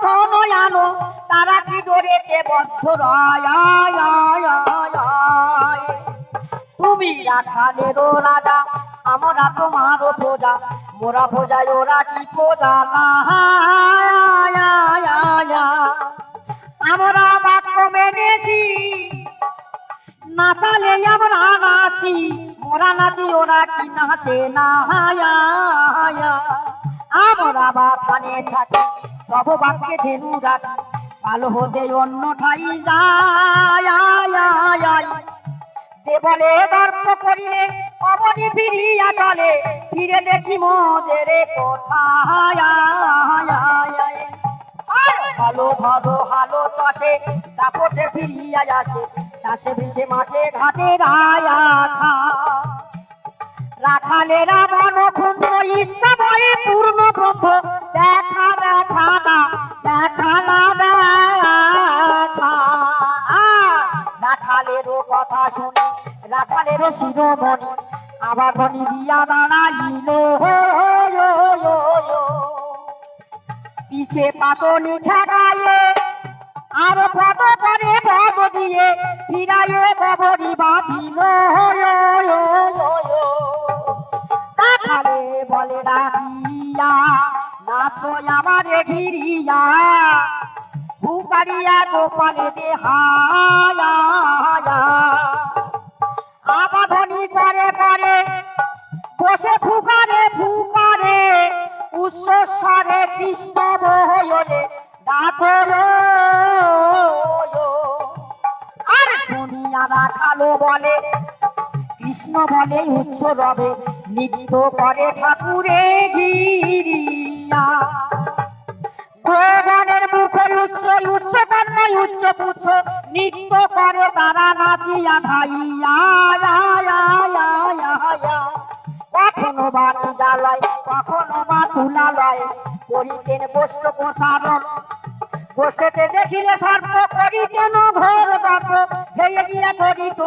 ধন আনো তারা কি ডরেতে বদ্ধ তুমি রাখালেরও রাজা আমরা তোমারও প্রজা মোরা প্রজায় ওরা কি প্রজা না আমরা বাক্য মেনেছি নাচালে আমরা নাচি মোরা নাচি ওরা কি নাচে না আমরা বাথানে থাকি তব বাক্যে ধেনু রাখি ভালো হতে অন্য ঠাই যায় দেবলে দর্প করিলে অবনি ফিরিয়া চলে ফিরে দেখি মোদের কোথায় ভালো ধরো হালো চাষে দাপটে ফিরিয়া আসে চাষে ভিসে মাঠে ঘাটে রাখালেরা মন ক্ষুণ্ণ ইচ্ছা ভয়ে পূর্ণ ব্রহ্ম দেখা দেখা না দেখা না দেখা রাখালেরও কথা শুনি রাখালেরও শিরোমণি আবার ধনী দিয়া দাঁড়াইল পিছে পাতনি ঠেকায়ে আর পদ করে পদ দিয়ে ফিরাইয়ে কবরি বাঁধিল রাখালে বলে রাখিয়া নাচ আমারে ঘিরিয়া ভুকারিয়া গোপালে দেহায়া আবাধনী করে করে বসে ফুকারে ফুকারে উচ্চস্বরে কৃষ্ণ বহলে ডাকর আর শুনিয়া রাখালো বলে কৃষ্ণ বলে উচ্চ রবে নৃত্য করে ঠাকুরে গিরিয়া ভগবানের মুখের উচ্চ উচ্চ কন্যায় উচ্চ পুচ্ছ নৃত্য করে তারা নাচিয়া খাইয়া কখনো বা জ্বালায় কখনো বা তুলালয় করিতেন বস্ত্র প্রসারণ বসেতে দেখিলে সর্প করিতেন ঘোর গল্প খেয়ে গিয়া করিত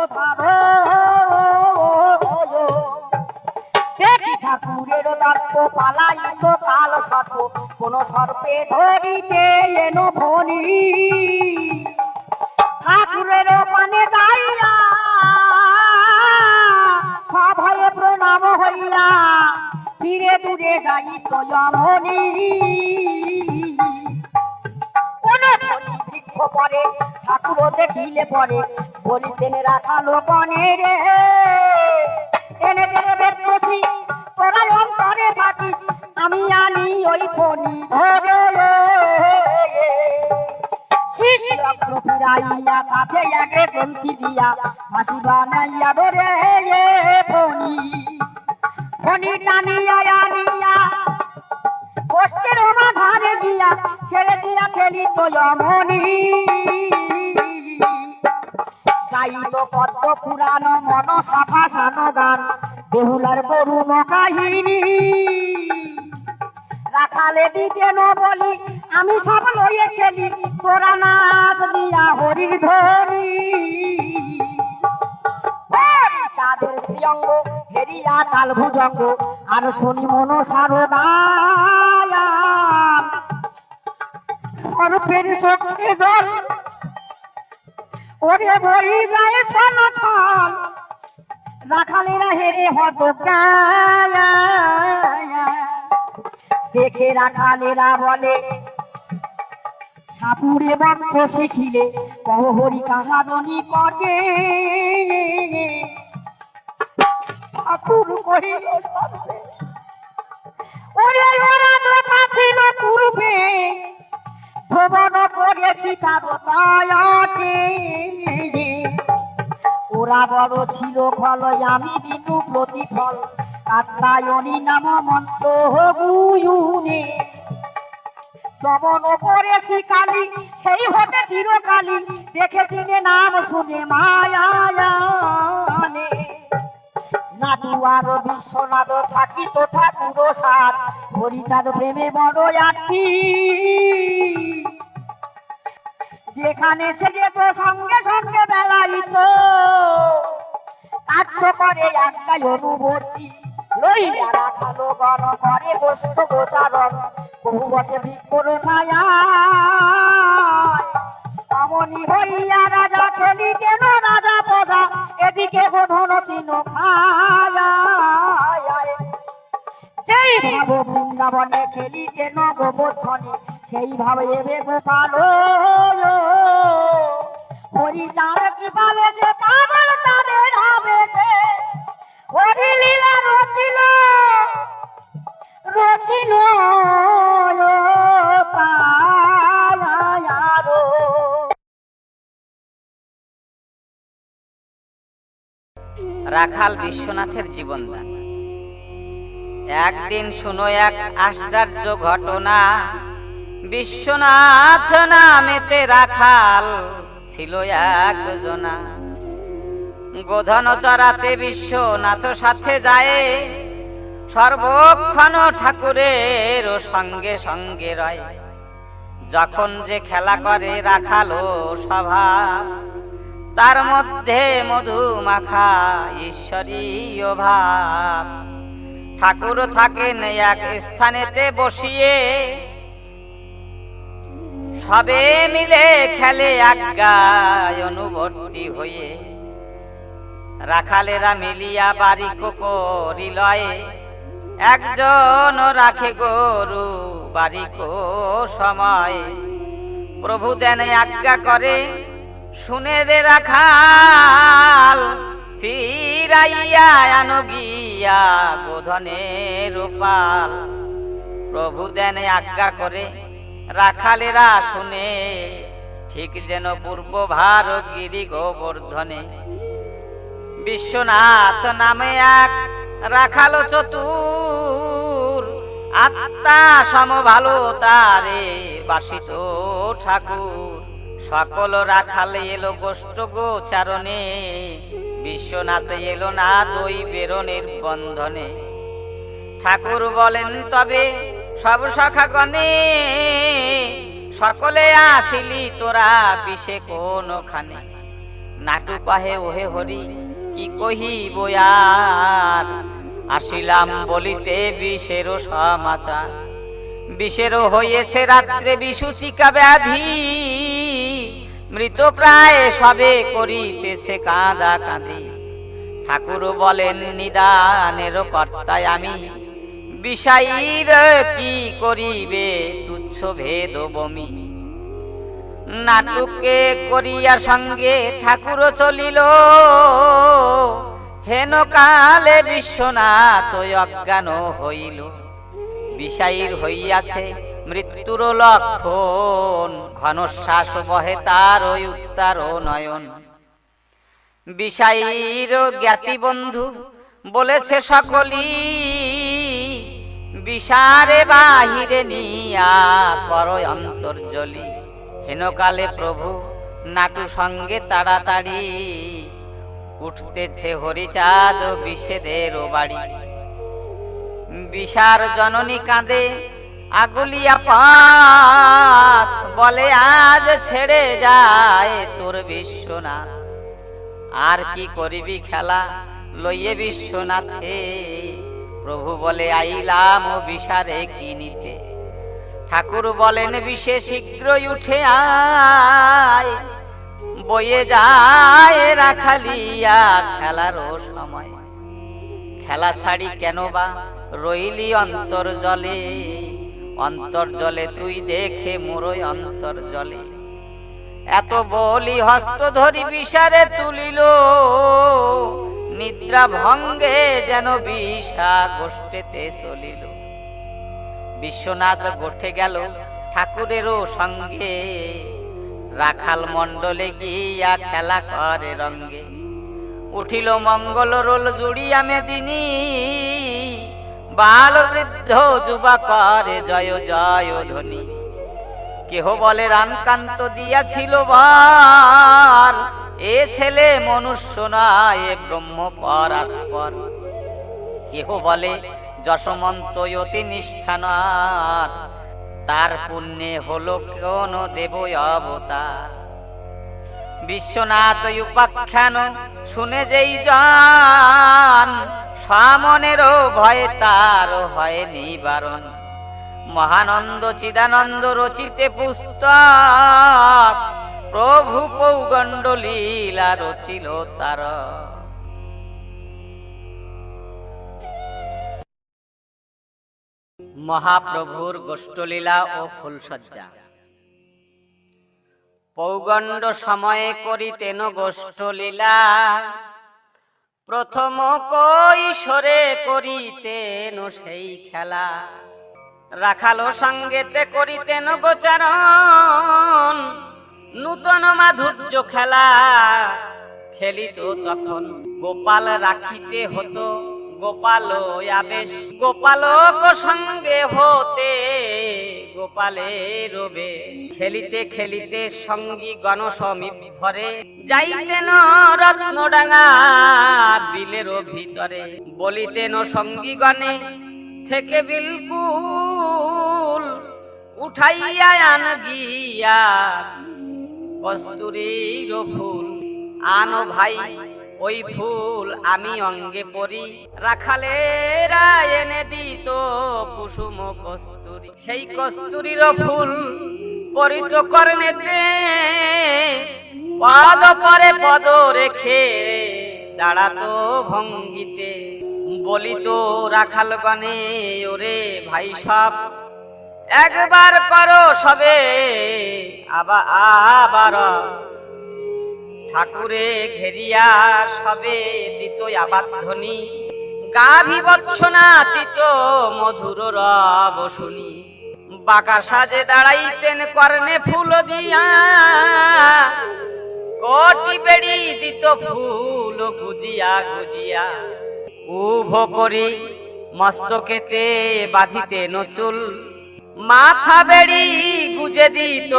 দেখি ঠাকুরের দর্প পালাইত কাল সর্প কোন সর্পে ধরিতে এনো ভনি ঠাকুরের পানে যাইয়া সভয়ে প্রণাম হইয়া ফিরে দূরে যাই তো যমনি কোন বৃক্ষ পরে ঠাকুর দেখিলে পরে বলিতেন রাখালো বনে রে এনে দেবে বেদরসি তোরা অন্তরে থাকিস আমি আনি ওই ফণি ধরে ফিরাইয়া কাছে একে গ্রন্থি দিয়া হাসি বানাইয়া ধরে ফণি ফণি টানিয়া আনিয়া কষ্টের মাঝারে গিয়া ছেড়ে দিয়া খেলি তো যমনি গাইত পদ্ম পুরানো মন সাফা সানো গান বেহুলার করুণ কাহিনী রাখালে দিতে ন বলি আমি সব লইয়ে খেলি তোরা নাচ দিয়া হরির ধরি চাঁদের শ্রীঅঙ্গ হেরিয়া কাল ভুজঙ্গ আর শনি মন সারদায়াম সর্পের শক্তি জল ওরে বই যায় ছল ছল রাখালেরা হেরে হত দেখে রাখালেরা বলে সাপুরে বাক্য শিখিলে কহরি কাহারণী করে ঠাকুর কহিল সর্বে ওরে ওরা কথা ছিল পূর্বে ভ্রমণ করেছি তার দয়াতে ওরা বড় ছিল ফল আমি দিনু প্রতিফল কাত্তায়নী নাম মন্ত্র গুয়ুনে দমন করেছি কালী সেই হতে চিরকালী দেখেছি নাম শুনে মায়ানে নাটুয়ার বিশ্বনাথ থাকি তো ঠাকুর সার হরিচাঁদ প্রেমে বড় আত্মী যেখানে সে যেত সঙ্গে সঙ্গে বেলাইত কার্য করে একটাই অনুবর্তী লইয়া রাখালো গণ করে বস্তু গোচারণ বহু বসে বৃক্ষর ছায়া অমনি হইয়া রাজা খেলি কেন রাজা পদা এদিকে বোধন তিন খায়া যেই ভাব বৃন্দাবনে খেলি কেন গোবর্ধনে সেই ভাবে এবে গোপাল হরি চাঁদ কি পালে সে পাগল চাঁদের হবে সে হরি লীলা রচিল রচিল রাখাল বিশ্বনাথের জীবনদান। একদিন শুনো এক আশ্চর্য ঘটনা, বিশ্বনাথ নামেতে রাখাল ছিল একজনা। গোধন চরাতে বিশ্বনাথ সাথে যায়, সর্বক্ষণ ঠাকুরের সঙ্গে সঙ্গে রয়। যখন যে খেলা করে রাখালো স্বভাব, তার মধ্যে মধু মাখা ঈশ্বরীয় ভাব। ঠাকুর থাকেন এক স্থানেতে বসিয়ে, সবে মিলে খেলে আজ্ঞায় অনুবর্তী হয়ে। রাখালেরা মিলিয়া বারিক করিলয়, একজন রাখে গরু বারিক সময়। প্রভু দেন আজ্ঞা করে শুনে রে রাখাল, ফিরাইয়া আনো গিয়া গোধনের পাল। প্রভু দেন আজ্ঞা করে রাখালেরা শুনে, ঠিক যেন পূর্ব ভার গিরি গোবর্ধনে। বিশ্বনাথ নামে এক রাখালো চতুর, আত্মা সম ভালো তারে বাসিত ঠাকুর। সকল রাখালে এলো গোষ্ঠ গোচারণে, বিশ্বনাথ এলো না দৈবেরণের বন্ধনে। ঠাকুর বলেন তবে সব সখাগণে, সকলে আসিলি তোরা পিছে কোনখানে। নাটু কহে ওহে হরি কি কহিব আর, আসিলাম বলিতে বিষেরও সমাচার। বিষেরও হয়েছে রাত্রে বিসূচিকা ব্যাধি, মৃত প্রায় সবে করিতেছে কাঁদা কাঁদি। ঠাকুর বলেন নিদানের কর্তায় আমি, বিষাইর কি করিবে তুচ্ছ ভেদ বমি। নাটকে করিয়া সঙ্গে ঠাকুর চলিল, হেন কালে বিশ্বনাথ অজ্ঞান হইল। বিষাইর হইয়াছে মৃত্যুর লক্ষণ, ঘনশ্বাস বহে তার উত্তার নয়ন। বিষাইর জ্ঞাতি বন্ধু বলেছে সকলি, বিষারে বাহিরে নিয়া কর অন্তর্জলি। হেনকালে প্রভু নাটু সঙ্গে তাড়াতাড়ি, উঠতেছে হরিচাঁদ বিষেদের বাড়ি। বিষার জননী কাঁদে আগুলিয়া পাথ, বলে আজ ছেড়ে যায় তোর বিশ্বনাথ। আর কি করিবি খেলা লইয়ে বিশ্বনাথে, প্রভু বলে আইলাম বিষারে কিনিতে। ঠাকুর বলেন বিষে শীঘ্রই উঠে আয়, বয়ে যায় রাখালিয়া খেলারও সময়। খেলা ছাড়ি কেন বা রইলি অন্তর জলে, অন্তর জলে তুই দেখে মোরই অন্তর জলে। এত বলি হস্ত ধরি বিষারে তুলিল, নিদ্রা ভঙ্গে যেন বিষা গোষ্ঠেতে চলিল। বিশ্বনাথ গোঠে গেল ঠাকুরেরও সঙ্গে, রাখাল মণ্ডলে গিয়া খেলা করে রঙ্গে। উঠিল মঙ্গল রোল জুড়িয়া মেদিনী, বাল বৃদ্ধ যুবা করে জয় জয় ধ্বনি। কেহ বলে রামকান্ত দিয়াছিল বার, এ ছেলে মনুষ্য নয় এ ব্রহ্ম পরাৎপর। কেহ বলে যশমন্ত অতি নিষ্ঠানার, তার পুণ্যে হলো কোন দেব অবতার। বিশ্বনাথ উপাখ্যান শুনে যেই জন, সামনেরও ভয়ে তার হয় নিবারণ। মহানন্দ চিদানন্দ রচিতে পুস্তক, প্রভু পৌগণ্ড লীলা রচিল তার। মহাপ্রভুর গোষ্ঠলীলা ও ফুলসজ্জা। পৌগণ্ড সময়ে করিতেন গোষ্ঠলীলা, প্রথম কৈশোরে করিতেন সেই খেলা। রাখালো সঙ্গেতে করিতেন গোচারণ, নূতন মাধুর্য খেলা খেলিত তখন। গোপাল রাখিতে হতো গোপাল আবেশ, গোপালক সঙ্গে হতে গোপালের বেশ। খেলিতে খেলিতে সঙ্গী গণ সমীপ ভরে, যাইতেন রত্নডাঙ্গা বিলের ভিতরে। বলিতেন সঙ্গী গণে থেকে বিলকুল, উঠাইয়া আন গিয়া কস্তুরীর ফুল। আনো ভাই ওই ফুল আমি অঙ্গে পরি, রাখালেরা এনে দিত কুসুম কস্তুরী। সেই কস্তুরীর ফুল পরিত কর্ণেতে, পদ পরে পদ রেখে দাঁড়াতো ভঙ্গিতে। বলিত রাখালগণে ওরে ভাই সব, একবার করো সবে আবার। ঠাকুরে ঘেরিয়া সবে দিত আবার ধ্বনি, গাভী বৎস নাচিত মধুর রব শুনি। বাঁকা সাজে দাঁড়াইতেন কর্ণে ফুল দিয়া, কোটি বেড়ি দিত ফুল গুজিয়া গুজিয়া। উভো করি মস্তকেতে বাঁধিতেন চুল, মাথা বেড়ি গুজে দিত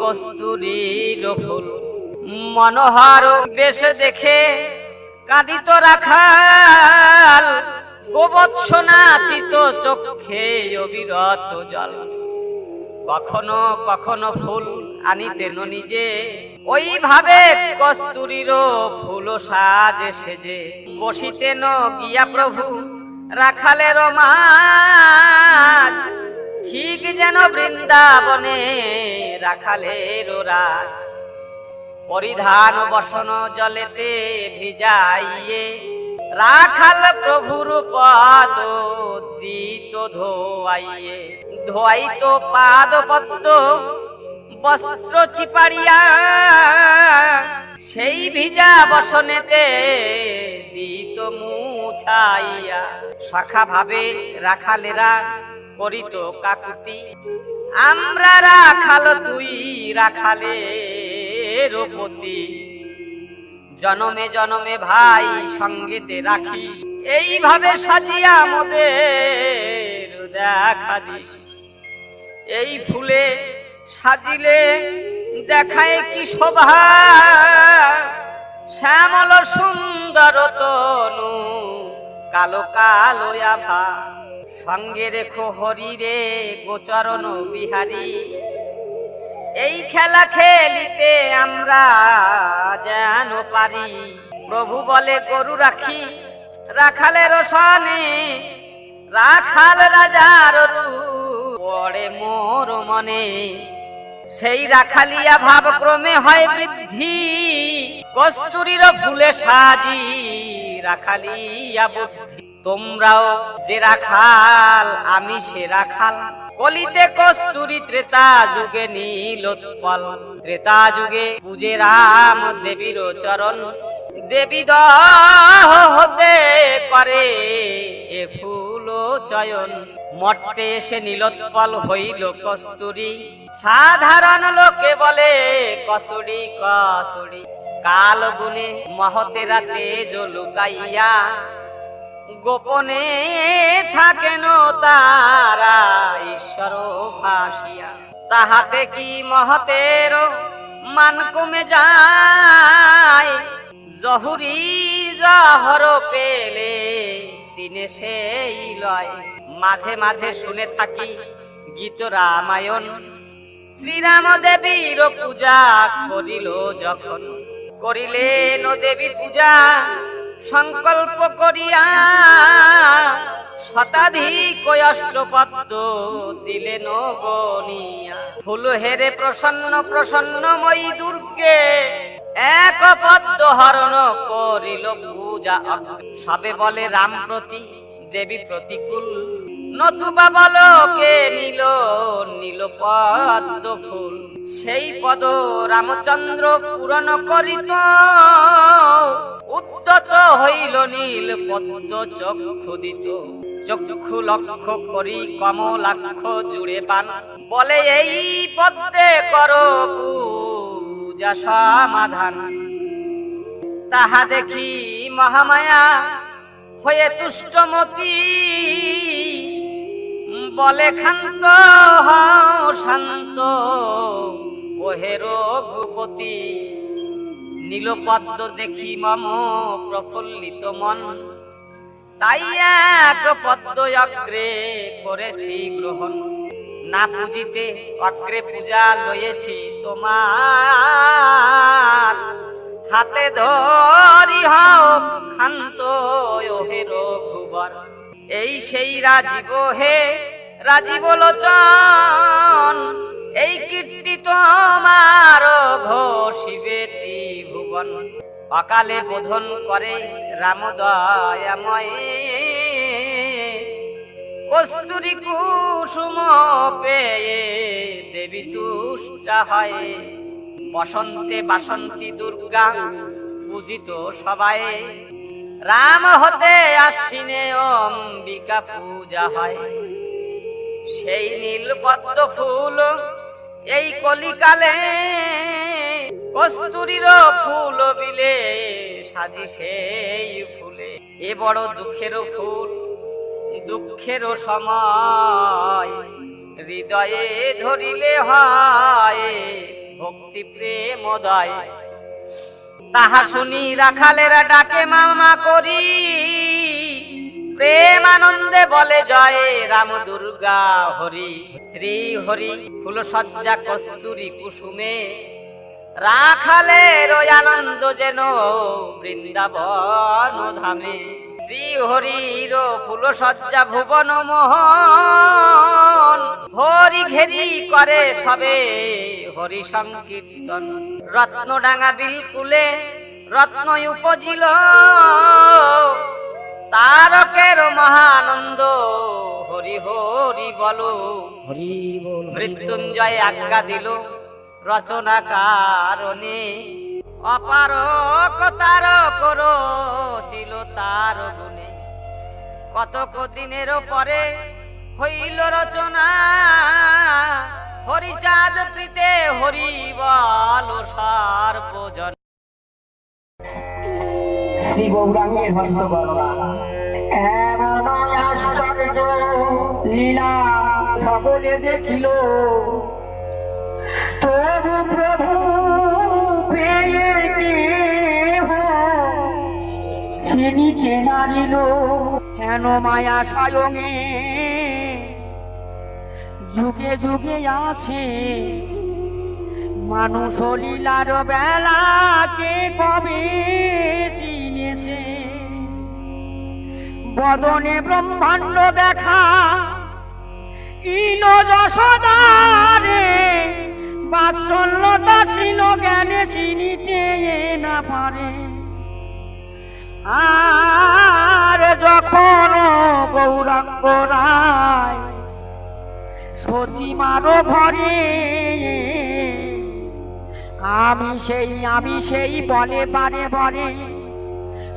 কস্তুরীর ফুল। মনোহর বেশ দেখে কাঁদিত রাখাল, গোবৎস নাচিত চোখে অবিরত জল। কখনো কখনো ফুল আনিতেন নিজে, ওইভাবে কস্তুরীর ফুল সাজে সেজে। বসিতেন গিয়া প্রভু রাখালের মাঝ, ঠিক যেন বৃন্দাবনে রাখালের রাজ। পরিধান বসন জলেতে ভিজাইয়ে, রাখাল প্রভুর পদ দিত ধোয়াইয়ে, ধোয়াইত পাদ পদ্ম বস্ত্র চিপাড়িয়া, সেই ভিজা বসনেতে দিত মুছাইয়া। শাখা ভাবে রাখালেরা করিত কাকুতি, আমরা রাখাল তুই রাখালের পতি, জনমে জনমে ভাই সঙ্গেতে রাখিস, এইভাবে সাজিয়া মোদের দেখা দিস। এই ফুলে সাজিলে দেখায় কি শোভা, শ্যামল সুন্দর তনু কালো কালো আভা, সঙ্গে রেখো হরি রে গোচরণ বিহারী, এই খেলা খেলিতে আমরা যেন পারি। প্রভু বলে গরু রাখি রাখালের সনে, রাখাল রাজার রূপ পড়ে মোর মনে, সেই রাখালিয়া ভাব ক্রমে হয় বৃদ্ধি, কস্তুরীর ফুলে সাজি রাখালিয়া বুদ্ধি। তোমরাও যে রাখাল আমি সে রাখাল, কলিতে কস্তুরী ত্রেতা যুগে নীলোৎপল, ত্রেতা যুগে পূজে রাম দেবীর চরণ, দেবী দহ হতে করে এ ফুল চয়ন। মর্তে এসে নীলোৎপল হইল কস্তুরী, সাধারণ লোকে বলে কসুড়ি কসুড়ি। কাল গুনে মহতে রাতে লুকাইয়া, গোপনে থাকেন তারা ঈশ্বর ভাসিয়া, তাহাতে কি মহতের মান কমে যায়, জহুরি জহর পেলে সিনে সেই লয়। মাঝে মাঝে শুনে থাকি গীত রামায়ণ, শ্রীরাম দেবীর পূজা করিল যখন, করিলেন দেবী পূজা সংকল্প করিয়া, শতাধিক অষ্টপদ্ম দিলেন গনিয়া। ফুল হেরে প্রসন্ন প্রসন্নময়ী দুর্গে, এক পদ্ম হরণ করিল পূজা। সবে বলে রাম প্রতি দেবী প্রতিকূল, নতুবা বলকে নীল নীল পদ্ম ফুল। সেই পদ রামচন্দ্র পূরণ করিত, উদ্যত হইল নীল পদ্ম চক্ষু দিত। চক্ষু লক্ষ্য করি কমলাক্ষ জুড়ে পান, বলে এই পদ্মে করো পূজা সমাধান। তাহা দেখি মহামায়া হয়ে তুষ্টমতি, বলে ক্ষান্ত হও শান্ত ওহে রঘুপতি। নীলপদ্ম দেখি মম প্রফুল্লিত মন, তাই এক পদ্ম অগ্রে করেছি গ্রহণ। না পুজিতে অগ্রে পূজা লয়েছি তোমার, হাতে ধরি হও ক্ষান্ত ওহে রঘুবর। এই সেই রাজীব হে রাজীব লোচন, এই কীর্তি তোমার ঘোষিবে ত্রিভুবন। অকালে বোধন করে রাম দয়াময়, কস্তুরী কুসুম পেয়ে দেবী তুষ্টা হয়। বসন্তে বাসন্তী দুর্গা পূজিত সবাই, রাম হতে আশ্বিনে অম্বিকা পূজা হয়। সেই নীল পদ্ম ফুল এই কলিকালে, কস্তুরীর ফুল বিলে সাজি সেই ফুলে। এ বড় দুঃখের ফুল দুঃখের সময়, হৃদয়ে ধরিলে হয় ভক্তি প্রেমোদয়। তাহা শুনি রাখালেরা ডাকে মামা করি, প্রেম আনন্দে বলে জয় রাম দুর্গা হরি। শ্রী হরি ফুল সজ্জা কস্তুরী কুসুমে, রাখালের আনন্দ যেন বৃন্দাবন ধামে। শ্রী হরির ফুল সজ্জা ভুবন মোহন, হরি ঘেরি করে সবে হরি সংকীর্তন। রত্নডাঙ্গা বিলকুলে রত্ন উপজিল, তারকের মহানন্দ হরি হরি বলো, হরি বল মৃত্যুঞ্জয় আজ্ঞা দিল রচনা কারণে, অপারক তার করো ছিল তার গুণে, কতক দিনের পরে হইল রচনা, হরিচাঁদ প্রীতে হরি বল সর্বজন। শ্রী গৌরাঙ্গের ভক্ত বলবা এমন আশ্চর্য লীলা সকলে দেখিল, তবু প্রভু পেয়ে কেহ চিনিতে নারিল, হেন মায়া স্বয়ংে যুগে যুগে আসে, মানুষ লীলার বেলা কে কবে চিনেছে, বদনে ব্রহ্মাণ্ড দেখা ইল যশোদারে, বাৎসল্যতা ছিল জ্ঞানে চিনিতে না পারে, আর যখন গৌরাঙ্গ রায় সচিমারও ঘরে, আমি সেই বলে বারে বারে,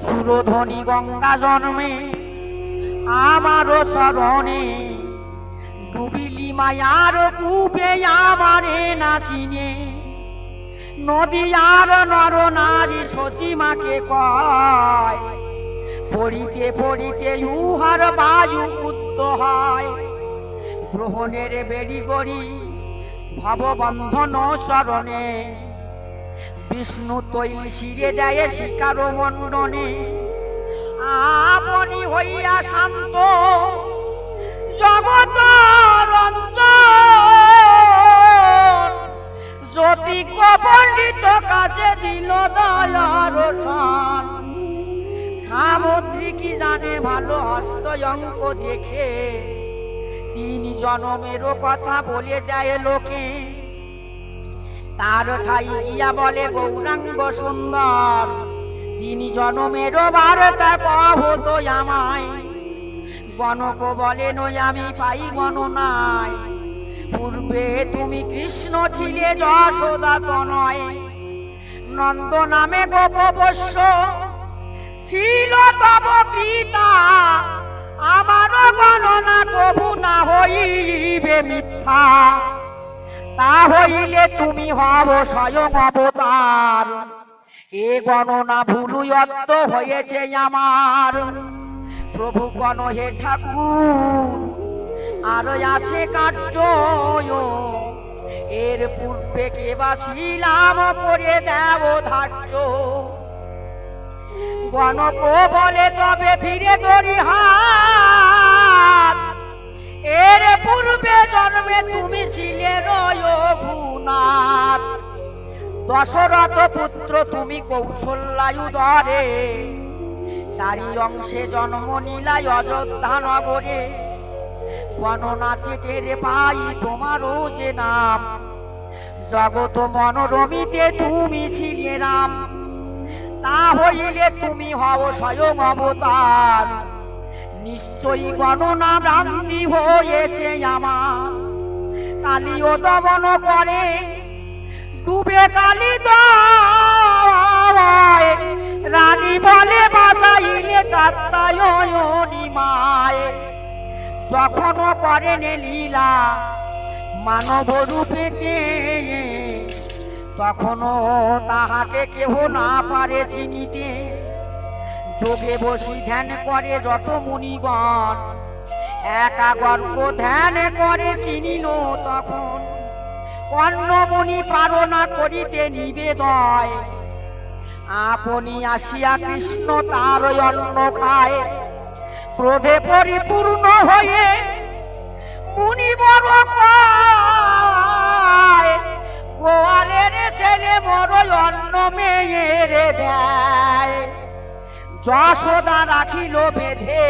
সুরধ্বনি গঙ্গা জন্মে আমারও শরণে, ডুবিলি মায়ার কূপে আমারে না চিনে, নদীয়ার নর নারী সচিমাকে কয়, পড়িতে পড়িতে উহার বায়ু উদ্দ হয়, গ্রহণের বেড়ি গড়ি ভববন্ধন চরণে, বিষ্ণু তৈল শিরে দেয় শিকার মণ্ডনে, আপনি হইয়া শান্ত জগত রঞ্জন, জ্যোতি কপণ্ডিত কাছে দিল দয়ার সান, সামুদ্রিকী জানে ভালো হস্তয়ঙ্ক দেখে, তিন জনমেরও কথা বলে দেয় লোকে, তার ঠাই গিয়া বলে গৌরাঙ্গ সুন্দর, তিন জনমেরও বার্তা কহ তো আমায়, গণক বলে নই আমি পাই গণনায়, পূর্বে তুমি কৃষ্ণ ছিলে যশোদা তনয়, নন্দ নামে গোপবস্য ছিল তব পিতা, আমার গণনা কবু না হইবে মিথ্যা, তা হইলে তুমি হব স্বয়ং অবতার, এ গণনা ভুলুয়ত্ত হয়েছে আমার, প্রভু গণ হে ঠাকুর আর আছে কার্য, এর পূর্বে কেবা ছিলাম করে দেব ধার্য, গণক বলে তবে ফিরে ধরি হাত, এর পূর্বে জন্মে তুমি ছিলে রঘুনাথ, দশরথ পুত্র তুমি কৌশল্যায়ুধরে, চারি অংশে জন্ম নিলাই অযোধ্যা নগরে, গণনাতে টেরে পাই তোমারও যে নাম, জগত মনোরমিতে তুমি ছিলে রাম, তা হইলে তুমি হও স্বয়ং অবতার, নিশ্চয়ই গণনা ভ্রান্তি হয়েছে আমার, কালিও দমন করে ডুবে কালি দয়, রানী বলে বাঁচাইলে কাত্তায়নি মায়, যখনও করেন লীলা মানব রূপেতে, তখনও তাহাকে কেহ না পারে চিনিতে, যোগে বসি ধ্যান করে যত মুনিগণ, একা গর্ব ধ্যান করে চিনিল তখন, কর্ণমুনি পারো না করিতে নিবেদয়, আপনি আসিয়া কৃষ্ণ তার অন্ন খায়, ক্রোধে পরিপূর্ণ হয়ে মুনি বড় কয়, গোয়ালের ছেলে বড় অন্ন মেয়েরে দেয়, যশোদা রাখিল বেঁধে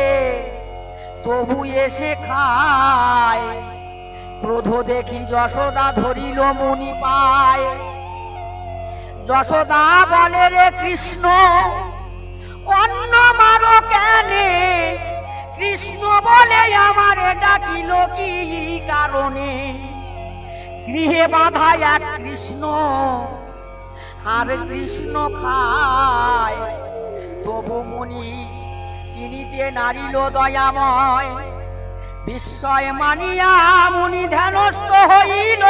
তবু এসে খায়, ক্রোধ দেখি যশোদা ধরিল মুনি পায়, যশোদা বলে রে কৃষ্ণ অন্ন মারো কেনে, লাগিল কি কারণে, গৃহে বাধা এক কৃষ্ণ আর কৃষ্ণ খায়, তবু মুনি চিনিতে নারিল দয়াময়। বিস্ময় মানিয়া মুনি ধ্যানস্থ হইল,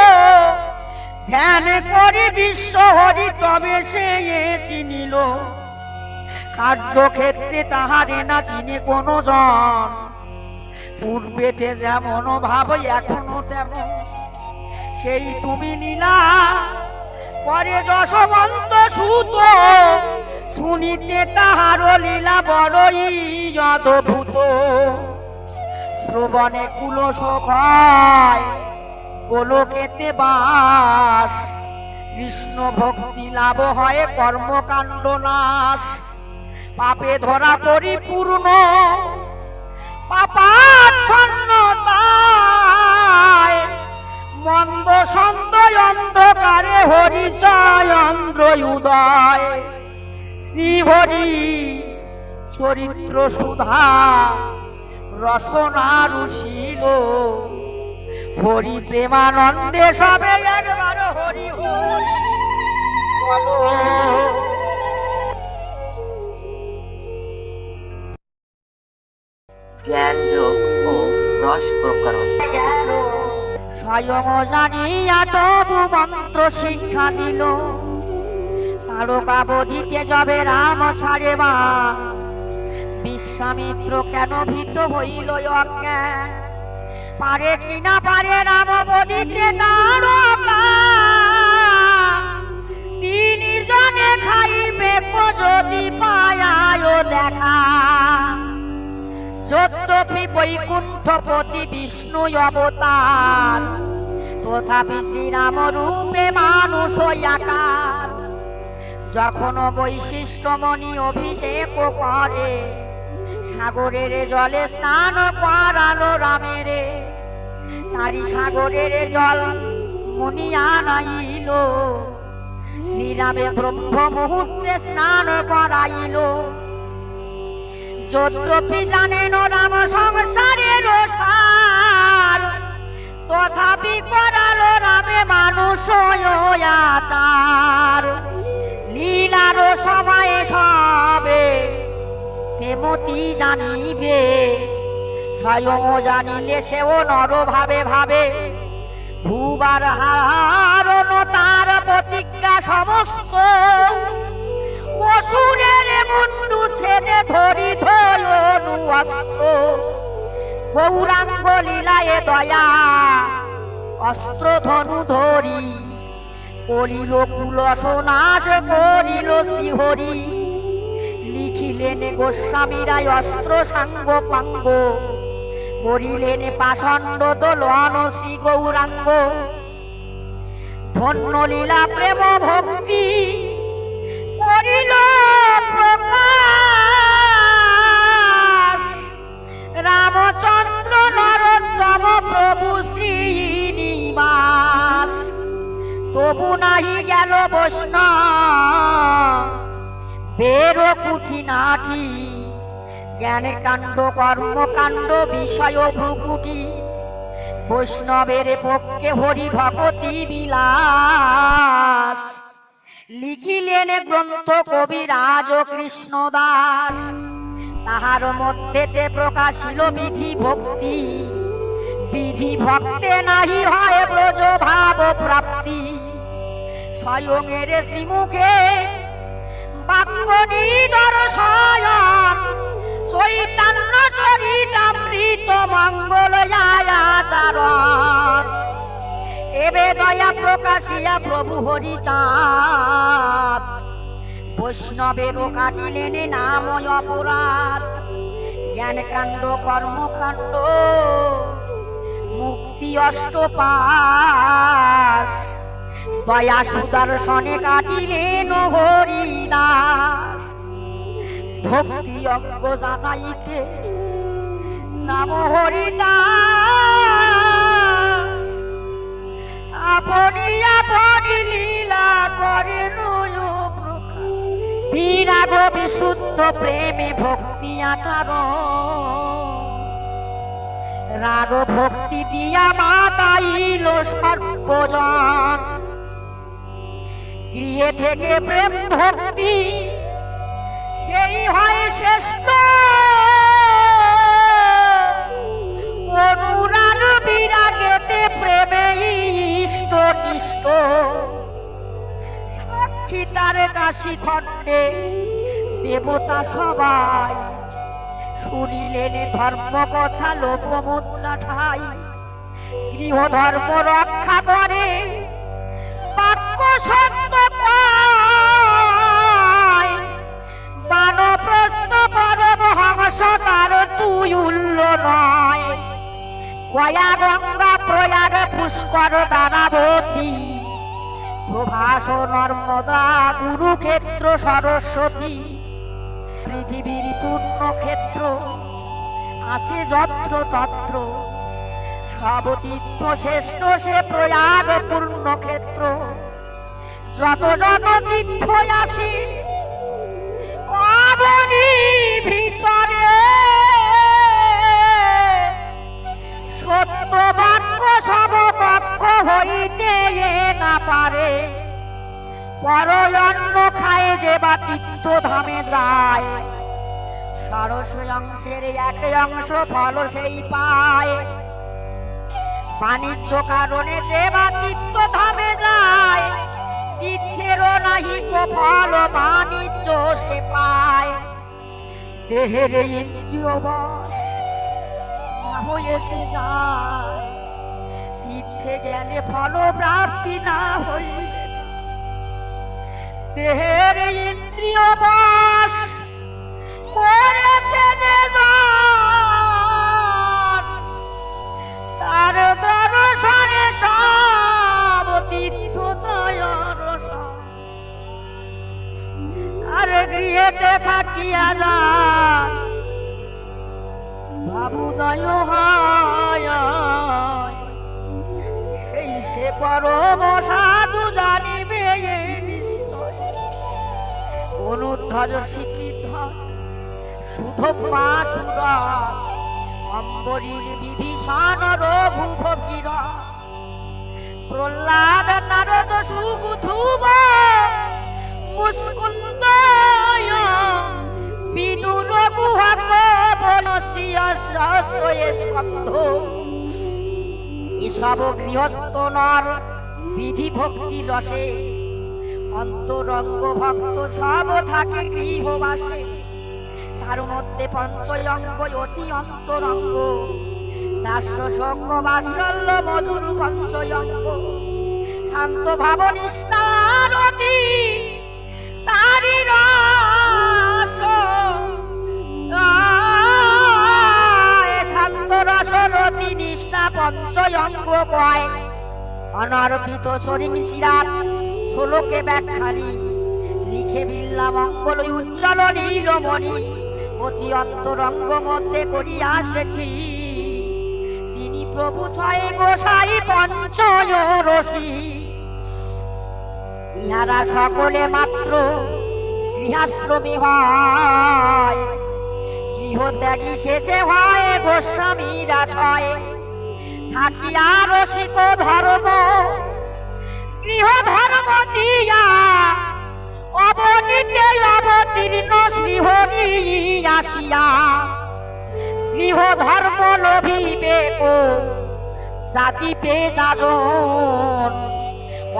ধ্যান করি বিশ্ব হরি তবে সে চিনিল। কার্যক্ষেত্রে তাহারে না চিনে কোনো জন, পূর্বেতে যেমন ভাব এখনো তেমন। সেই তুমি লীলা পরে যশবন্ত সুত, শুনিতে তাহার লীলা বড়ই অদ্ভুত। শ্রবণে কুলশোকায় গোলকেতে বাস, কৃষ্ণ ভক্তি লাভ হয় কর্মকাণ্ড নাশ। পাপে ধরা পরিপূর্ণ পাপাচ্ছন্নতায়, মন্দ সন্দ অন্ধকারে হরিচয় অন্ধ্র উদয়। শ্রীহরি চরিত্র সুধা রসনা রুশিল, হরি প্রেমানন্দে সবে একবার হরি হরি বলো। জ্ঞান যোগ ও রস প্রকরণ। স্বয়ং জানিয়া তবু মন্ত্র শিক্ষা দিল, তারকাবধিতে যাবে রাম ছাড়ে মা। বিশ্বামিত্র কেন ভীত হইল অজ্ঞান, পারে কিনা পারে রাম বধিতে তারকা। তিনি জনে খাইবে যদি পায় দেখা, যদ্যপি বৈকুণ্ঠপতি বিষ্ণু অবতার, তথাপি শ্রীরাম রূপে মানুষ আকার। যখন বৈশিষ্ট্যমণি অভিষেক করে, সাগরের জলে স্নান করালো রামের। চারি সাগরের জল মুনি আনাইল, শ্রীরামে ব্রহ্ম মুহূর্তে স্নান করাইল। যদ্যপি জানেন রাম সংসারের সার, তথাপি করালো রামে মানুষ আচার। লীলার সময়ে সবে তেমতি জানিবে, স্বয়ং জানিলে সেও নর ভাবে ভাবে। ভুবার হারণ তার প্রতিজ্ঞা সমস্ত, অসুরের মুন্ডু ছেদে ধরি ধরনু অস্ত্র। গৌরাঙ্গ লীলায় দয়া অস্ত্র ধনু ধরি, করিল কুলস নাশ করিল শ্রীহরি। লিখিলেন গোস্বামীরায় অস্ত্র সাঙ্গ পাঙ্গ, করিলেন পাষণ্ড দোলন শ্রী গৌরাঙ্গ। ধন্য লীলা প্রেম ভক্তি করিল প্রকাশ, রামচন্দ্র নরোত্তম প্রভু শ্রীনিবাস। তবু নাহি গেল বৈষ্ণব বেরো কুঠি নাঠি, জ্ঞান কাণ্ড কর্মকাণ্ড বিষয় ভ্রুকুটি। বৈষ্ণবের পক্ষে হরি ভগতি বিলাস, লিখিলেন গ্রন্থ কবিরাজ কৃষ্ণ দাস। তাহার মধ্যেতে প্রকাশিল বিধি ভক্তি, বিধি ভক্তে নাহি হয় ব্রজ ভাব প্রাপ্তি। স্বয়ং এর শ্রীমুখে বাক্য নিদর্শন, চৈতন্য চরিতামৃত মঙ্গল আচরণ। এবে দয়া প্রকাশিয়া প্রভু হরি চাঁদ, বৈষ্ণবেরও কাটিলেন নাম অপরাধ। জ্ঞান কাণ্ড কর্মকাণ্ড মুক্তি অষ্টপাশ, দয়া সুদর্শনে কাটিলেন হরিদাস। ভক্তি অজ্ঞ জানাইতে নাম হরিদাস, আপনি আপনি লীলা করেন বিরাগ বিশুদ্ধ প্রেমে ভক্তি আচরণ। রাগ ভক্তি দিয়া মাতাইল সর্বজন। গৃহে থেকে প্রেম ভক্তি সেই হয় শ্রেষ্ঠ, অনুরাগ বিরাগেতে প্রেমে ইষ্ট নিষ্ঠ। সাক্ষী তার কাশী খণ্ডে দেবতা সবাই, শুনিলেন ধর্ম কথা লোকমুদ্রা ঠাই। গৃহ ধর্ম রক্ষা করে বাক্য সত্য পায়, বানপ্রস্থ পরম হংস তার তুল্য নয়। গয়া গঙ্গা প্রয়াগ পুষ্কর দানাবতী, প্রভাস নর্মদা কুরুক্ষেত্র সরস্বতী। পৃথিবীর পূর্ণ ক্ষেত্র আছে যত্র তত্র, সব তীর্থ শ্রেষ্ঠ সে প্রয়াগ পূর্ণ ক্ষেত্র। যত যত তীর্থ আসে পাবনি ভিতরে, সত্য বাক্য সব পক্ষ হইতে না পারে। পরয়ন্ন খায় যে বা তীর্থ ধামে যায়, ষোড়শ অংশের এক অংশ ফল সেই পায়। বাণিজ্য কারণে যে বা তীর্থ ধামে যায়, তীর্থেরও নাহি কো ফল বাণিজ্য সে পায়। দেহের ইন্দ্রিয় বশ না হয়েছে যায়, তীর্থে গেলে ফল প্রাপ্তি না হইলে। দেহের ইন্দ্রিয় বশ করেছে যে জন, তার দর্শনে সব তীর্থ দয়ার। আর গৃহেতে থাকিয়া যায় বাবুদয় হয়, সেই সে পরম সাধু জানিবে নিশ্চয়। অনুধ্বজ শিখিধ্বজ সুধম্মা সুর, অম্বরীশ বিভীষণ রঘুভগীর। প্রহ্লাদ নারদ সুখ ধ্রুব মুস্কুন্দ, বিদুর গুহক বনশ্রিয় স্কন্ধ। এসব গৃহস্থ নর বিধি ভক্তি রসে, অন্তরঙ্গ ভক্ত সব থাকে গৃহবাসে। তার মধ্যে পঞ্চয়ঙ্গ অতি অন্তরঙ্গ, দাস্য শোক বাৎসল্য মধুর পঞ্চয়ঙ্গ। শান্ত ভাব নিষ্ঠার অতি চারি রস, শান্ত রসর অতি নিষ্ঠা পঞ্চয়ঙ্গ কয়। অনর্পিত শরীর চিরাত শ্লোকে ব্যাখ্যানি, লিখে বিল্লা মঙ্গল উজ্জ্বল নীলমণি। অতি অন্তরঙ্গ মধ্যে করিয়া শেখি, তিনি প্রভু ছয় গোসাই পঞ্চয় রসি। ইহারা সকলে মাত্র গৃহাশ্রমী হয়, গৃহত্যাগী শেষে হয় গোস্বামীরা ছয়। থাকিয়া রসিক ধর্ম গৃহ ধর্ম দিয়া, অবনীতে অবতীর্ণ শ্রীহরি আসিয়া। গৃহ ধর্ম লোভিবে ও যাচিবে যাজন,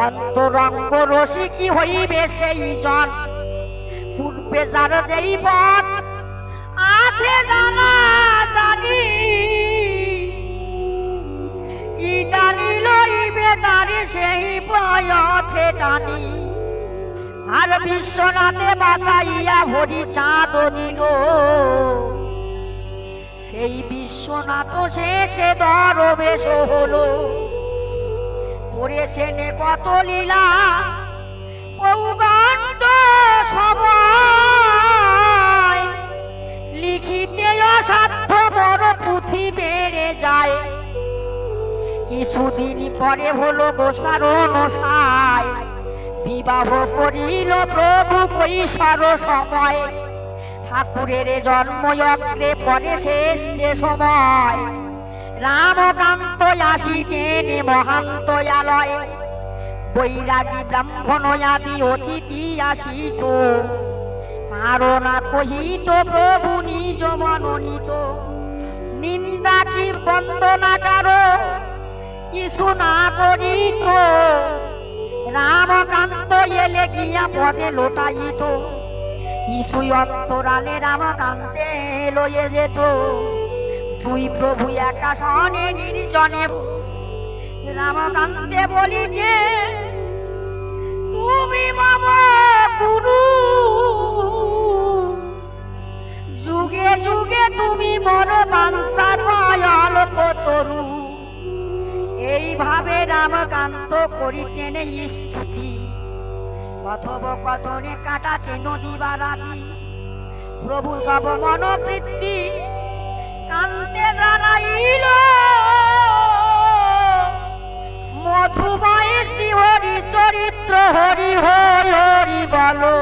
অন্তরঙ্গ রসিকী হইবে সেই জন। পূর্বে যার যেই পথ আছে জানা জানি, ইদানি লইবে তারে সেই পথে টানি। আর বিশ্বনাথে বাসাইয়া হরি চাঁদ দিল, সেই বিশ্বনাথ শেষে দরবেশ হলো। করেছেন কত লীলা পৌগণ্ড সময়, লিখিতে অসাধ্য বড় পুঁথি বেড়ে যায়। কিছুদিন পরে হলো গোসার অনুসায়, বিবাহ করিল প্রভু কৈশোর সময়। ঠাকুরের জন্মযজ্ঞে পরে শেষ যে সময়, রামকান্ত আসিতেন মহান্তয়ালয়ে, বৈরাগী ব্রাহ্মণ আদি অতিথি আসিত, মারণা কহিত প্রভু নিজ মনোনীত, নিন্দা কি বন্দনা কারো কিছু না করিত, রামকান্ত এলে গিয়া পদে লোটাইত, কিছুই অন্তরালে রামকান্তে লয়ে যেত, দুই প্রভু একা সনে নির্জনে রামকান্তে বলিতে, তুমি মম গুরু, যুগে যুগে তুমি মোর বাঞ্ছার অল্প তরু। এইভাবে রামকান্ত করিতেন স্তুতি, কথোপকথনে কাটাতে নদী বা রাতি, প্রভু সব মনোবৃত্তি কান্তে জানাইল, মধুময় শ্রীহরি চরিত্র হরি হরি হরি বলো।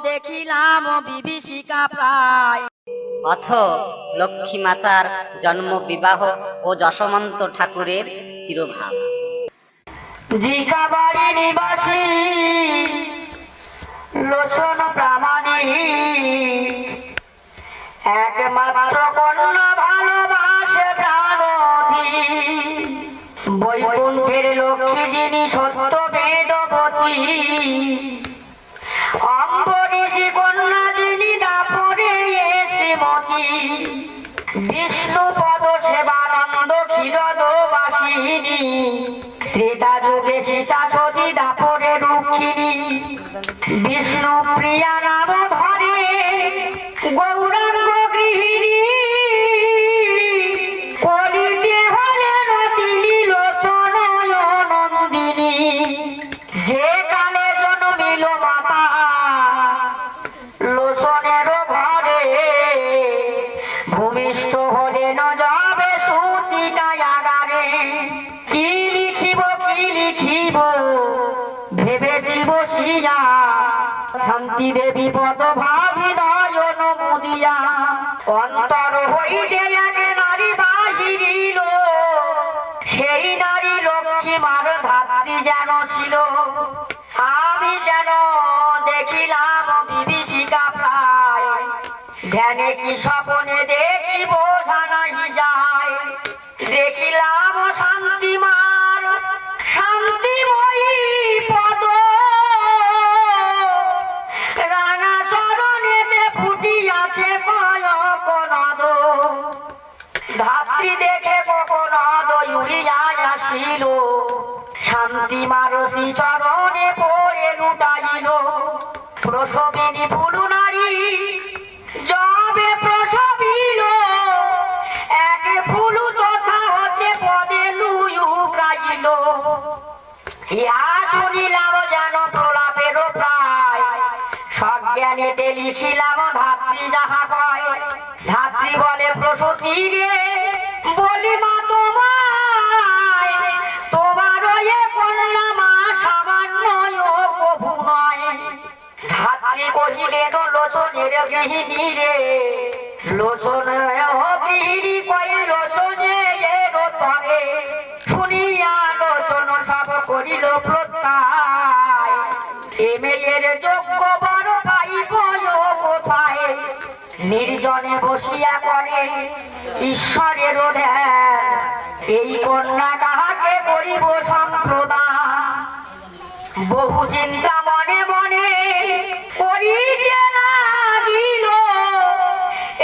দেখিলাম বিভীষিকা প্রায়, অথ লক্ষ্মী মাতার জন্ম, বিবাহ ও যশোমন্ত ঠাকুরের তিরোভাব। জিকাবাড়ি নিবাসী লোচন প্রামাণিক, একমাত্র কন্যা ভালোবাসে প্রাণধীর, বৈকুণ্ঠের লক্ষ্মী যিনি সত্য বেদবতী, অম্বরীষী কন্যা যিনি দাপরে শ্রীমতী, বিষ্ণু পদ সেবানন্দ ক্ষীরদবাসিনী, ত্রেতা যুগে সীতা সতী দাপরে রুক্মিণী, বিষ্ণু প্রিয়া নাম ধরে গৌরাঙ্গ গৃহিণী, কলিতে হলেন তিনি লোচন নন্দিনী, যে কালে জন্মিল মাতা লোচনের ঘরে, ভূমিষ্ঠ হলেন যাবে সুতিকায়াগারে, কি লিখিব ভেবেছি বসিয়া, শান্তি দেবী পদ ভাবি নয়ন মুদিয়া, অন্তর হইতে এক নারী বাহিরিল, সেই নারী লক্ষ্মী মার ধাত্রী যেন ছিল, আমি যেন দেখিলাম বিভীষিকা প্রায়, ধ্যানে কি স্বপনে দেখি বোঝা নাহি যায়, দেখিলাম শান্তিমার শান্তিময়ী পদ, রাঙা চরণেতে ফুটিয়াছে কয়ক নদ, ধাত্রী দেখে কনদ উড়িয়া আসিল, শান্তিমার শ্রী চরণে পড়ে লুটাইল, প্রসবিনী ফুলু নারী যবে প্রসবিল, এক ফুলু তথা হতে পদে লুকাইল, ইহা শুনিলাম যেন প্রলাপের প্রায়, সজ্ঞানেতে লিখিলাম ধাত্রী যাহা কয়, ধাত্রী বলে প্রসূতি রে বলি মা তোমায়, তোমার এ কন্যা মা সামান্য প্রভু নয়, ধাত্রী কহিলেন লোচনের গৃহিণী রে, লোচন গৃহিণী কয়ে লোচনে এলো তরে, শুনিয়া লোচন সব করিল প্রত্যায়, এ মেয়ের যোগ্য বড় পাইব কোথায়, নির্জনে বসিয়া করে ঈশ্বরের ধ্যান, এই কন্যা কাহাকে করিব সম্প্রদান, বহু চিন্তা মনে মনে করিতে লাগিল,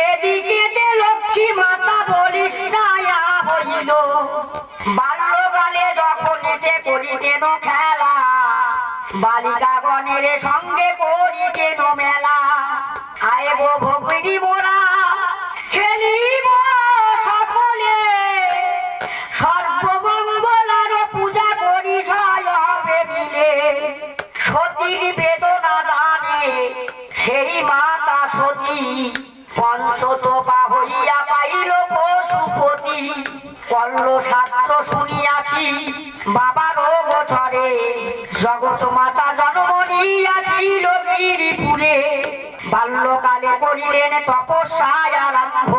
এদিকে লক্ষ্মী মাতা বলিষ্ঠা হইল, বাল্যকালে যখন করিতেন খেলা, বালিকাগণের সঙ্গে করিতেন মেলা, আইব ভগিনী মোরা খেলিব সকলে, সর্বমঙ্গলার পূজা করি সবে মিলে, সতীর বেদনা জানে সেই মাতা সতী, পঞ্চতপা হইয়া পাইল পশুপতি, কল্ল শাস্ত্র শুনিয়াছি বাবার গোচরে, জগৎ মাতা জন্ম নিয়াছিল গিরিপুরে, বাল্যকালে করিলেন তপস্যায় আরম্ভ,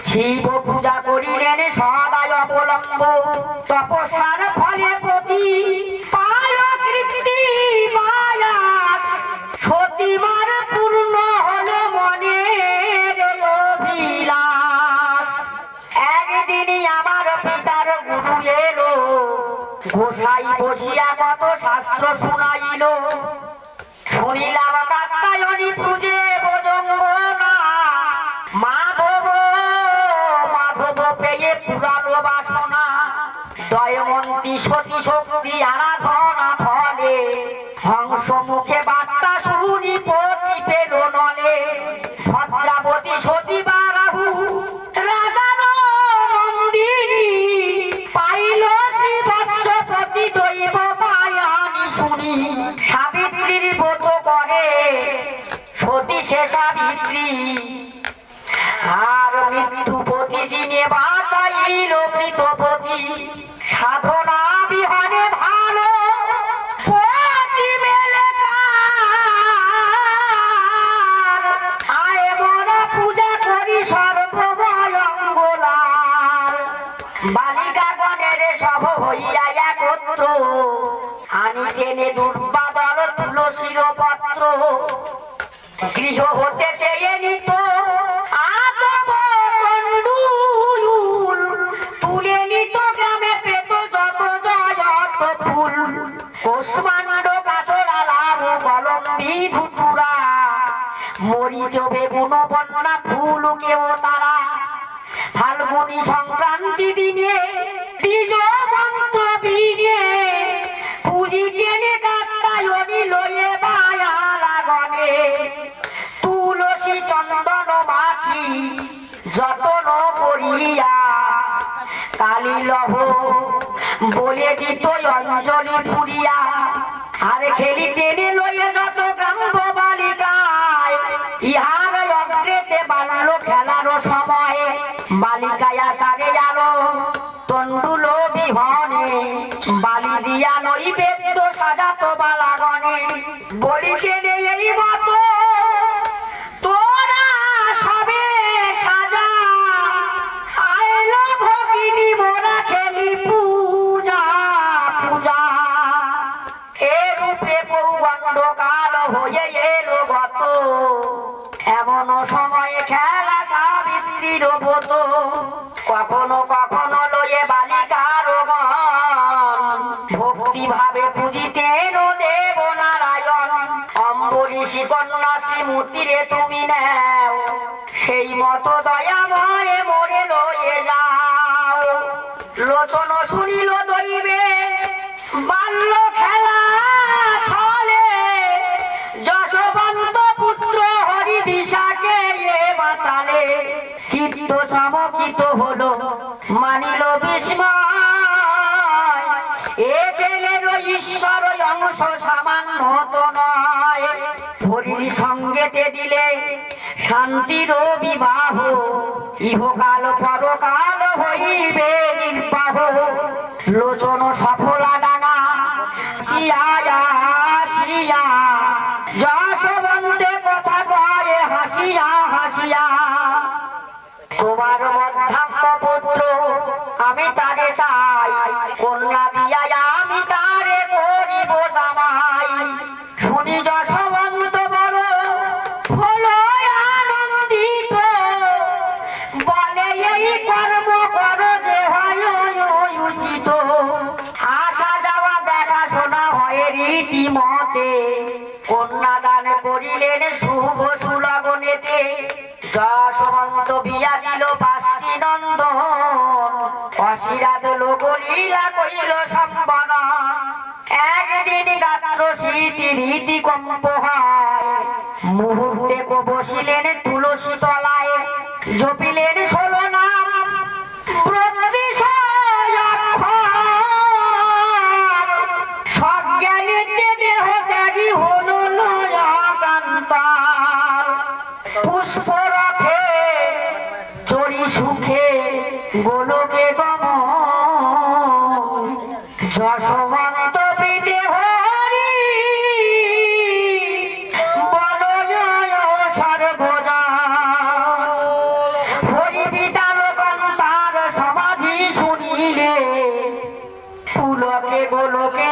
শিব পূজা করিলেন সদায় অবলম্ব, তপস্যার ফলে প্রতি পায় কৃতি মায়াস, সতীমার পূর্ণ হল মনের অভিলাষ। একদিনই আমার পিতার গুরু এলো, গোসাই বসিয়া কত শাস্ত্র শুনাইল। শুনিলাম কাত্যায়নী পূজে ভোজঙ্গনা, মাধব মাধব পেয়ে পুরানো বাসনা। দয়মন্তী সতী শক্তি আরাধনা ফলে, হংস মুখে বার্তা শুনি পতি পেল নলে। ভদ্রাবতী সতী বারাহু রাজার মন্দিরী, পাইল শ্রী বৎসপতি দৈব পায়ানি শুনি। সাবিত্রীর ব্রত করে সতী সে সাবিত্রী, আর মৃত্যুপতি যিনি বাঁচাইল মৃতপতি। সাধনা বিহারে ভালো পতি মেলে কার, আয় মোরা পূজা করি সর্বমঙ্গলার। বালিকাগণের সব হইয়া একত্র, আনিতেনে দুর্বাদল তুলসীর পত্র। গৃহ হতে চেয়ে নিত আতপ কণ্ডুল, তুলে নিত গ্রামে পেত যত জয়ত ফুল। কোষমাণ্ড কাসরা লাভ কলম্বী ধুতুরা, মরিচ বেগুন বন্যা ফুল কেও তারা। ফাল্গুনী সংক্রান্তি দিনে দ্বিজ মন্ত্র বিনে, পুজিতেনে কাত্যায়নী লয়ে বায়ালাগনে। তুলসী চন্দন মাখি যতন করিয়া, কালী লহ বলে দিত অঞ্জলি পুরিয়া। আর খেলি টেনে লয়ে যত গ্রাম্য বালিকায়, ইহার অগ্রেতে বাড়ল খেলার সময়। বালিকায় আসারে আলো তন্ডুল বিহনে, বালি দিয়া নৈবেদ্য সাজাত বালাগণে। বলিতে নেই এই মতো তোরা সবে সাজা, আইল ভগিনী মোরা খেলি পূজা পূজা। এ রূপে পৌগণ্ড কাল হয়ে এলো গত, এমন সময়ে খেলা সাবিত্রীর ব্রত। কখনো কখনো লয়ে বালিকার গণ, ভক্তি ভাবে পুজিতেন দেব নারায়ণ। অম্বরীষী কন্যা শ্রীমূর্তিরে তুমি নেও, সেই মতো দয়াময় মোরে লয়ে যাও। লোচন শুনিল দৈবে বাল্য খেলা ছলে, যশবন্ত পুত্র হরি বিশাকে এ বাঁচালে। চিত্ত চমকিত হলো মানিল বিস্ময়, এ ছেলের ঈশ্বর অংশ সামান্য তো নয়। হরির সঙ্গেতে দিলে শান্তির বিবাহ, ইহকাল পরকাল হইবে নির্বাহ। লোচন সফলা ডানা শিয়া শিয়া, যশবন্তে কথা কয় হাসিয়া হাসিয়া। তোমার মধ্যাহ্ন পুত্র আমি তারে চাই, কন্যা দিয়া আমি তারে করিব জামাই। শুনি যশবন্ত বড় হলো আনন্দিত, বলে এই কর্ম কর যে হয় উচিত। আসা যাওয়া দেখাশোনা হয় রীতিমতে, কন্যাদান করিলেন শুভ সুলগনেতে। যশবন্ত বিয়া দিল 5টি নন্দন, অসিরাত লোকলীলা কইল সম্বন। একদিন গাত্র স্মৃতি রীতি কম্প হয়, মুহূর্তে বসিলেন তুলসী তলায়। জপিলেন 16 নাম সজ্ঞানীতে দেহ ত্যাগী হল লয়াকান্তার। পুষ্পরথে চড়ি সুখে গোলকে গমন, যশবন্ত বিদে হরি বলয় সর্বজা। হরি বিদাল কান্তার গোলকে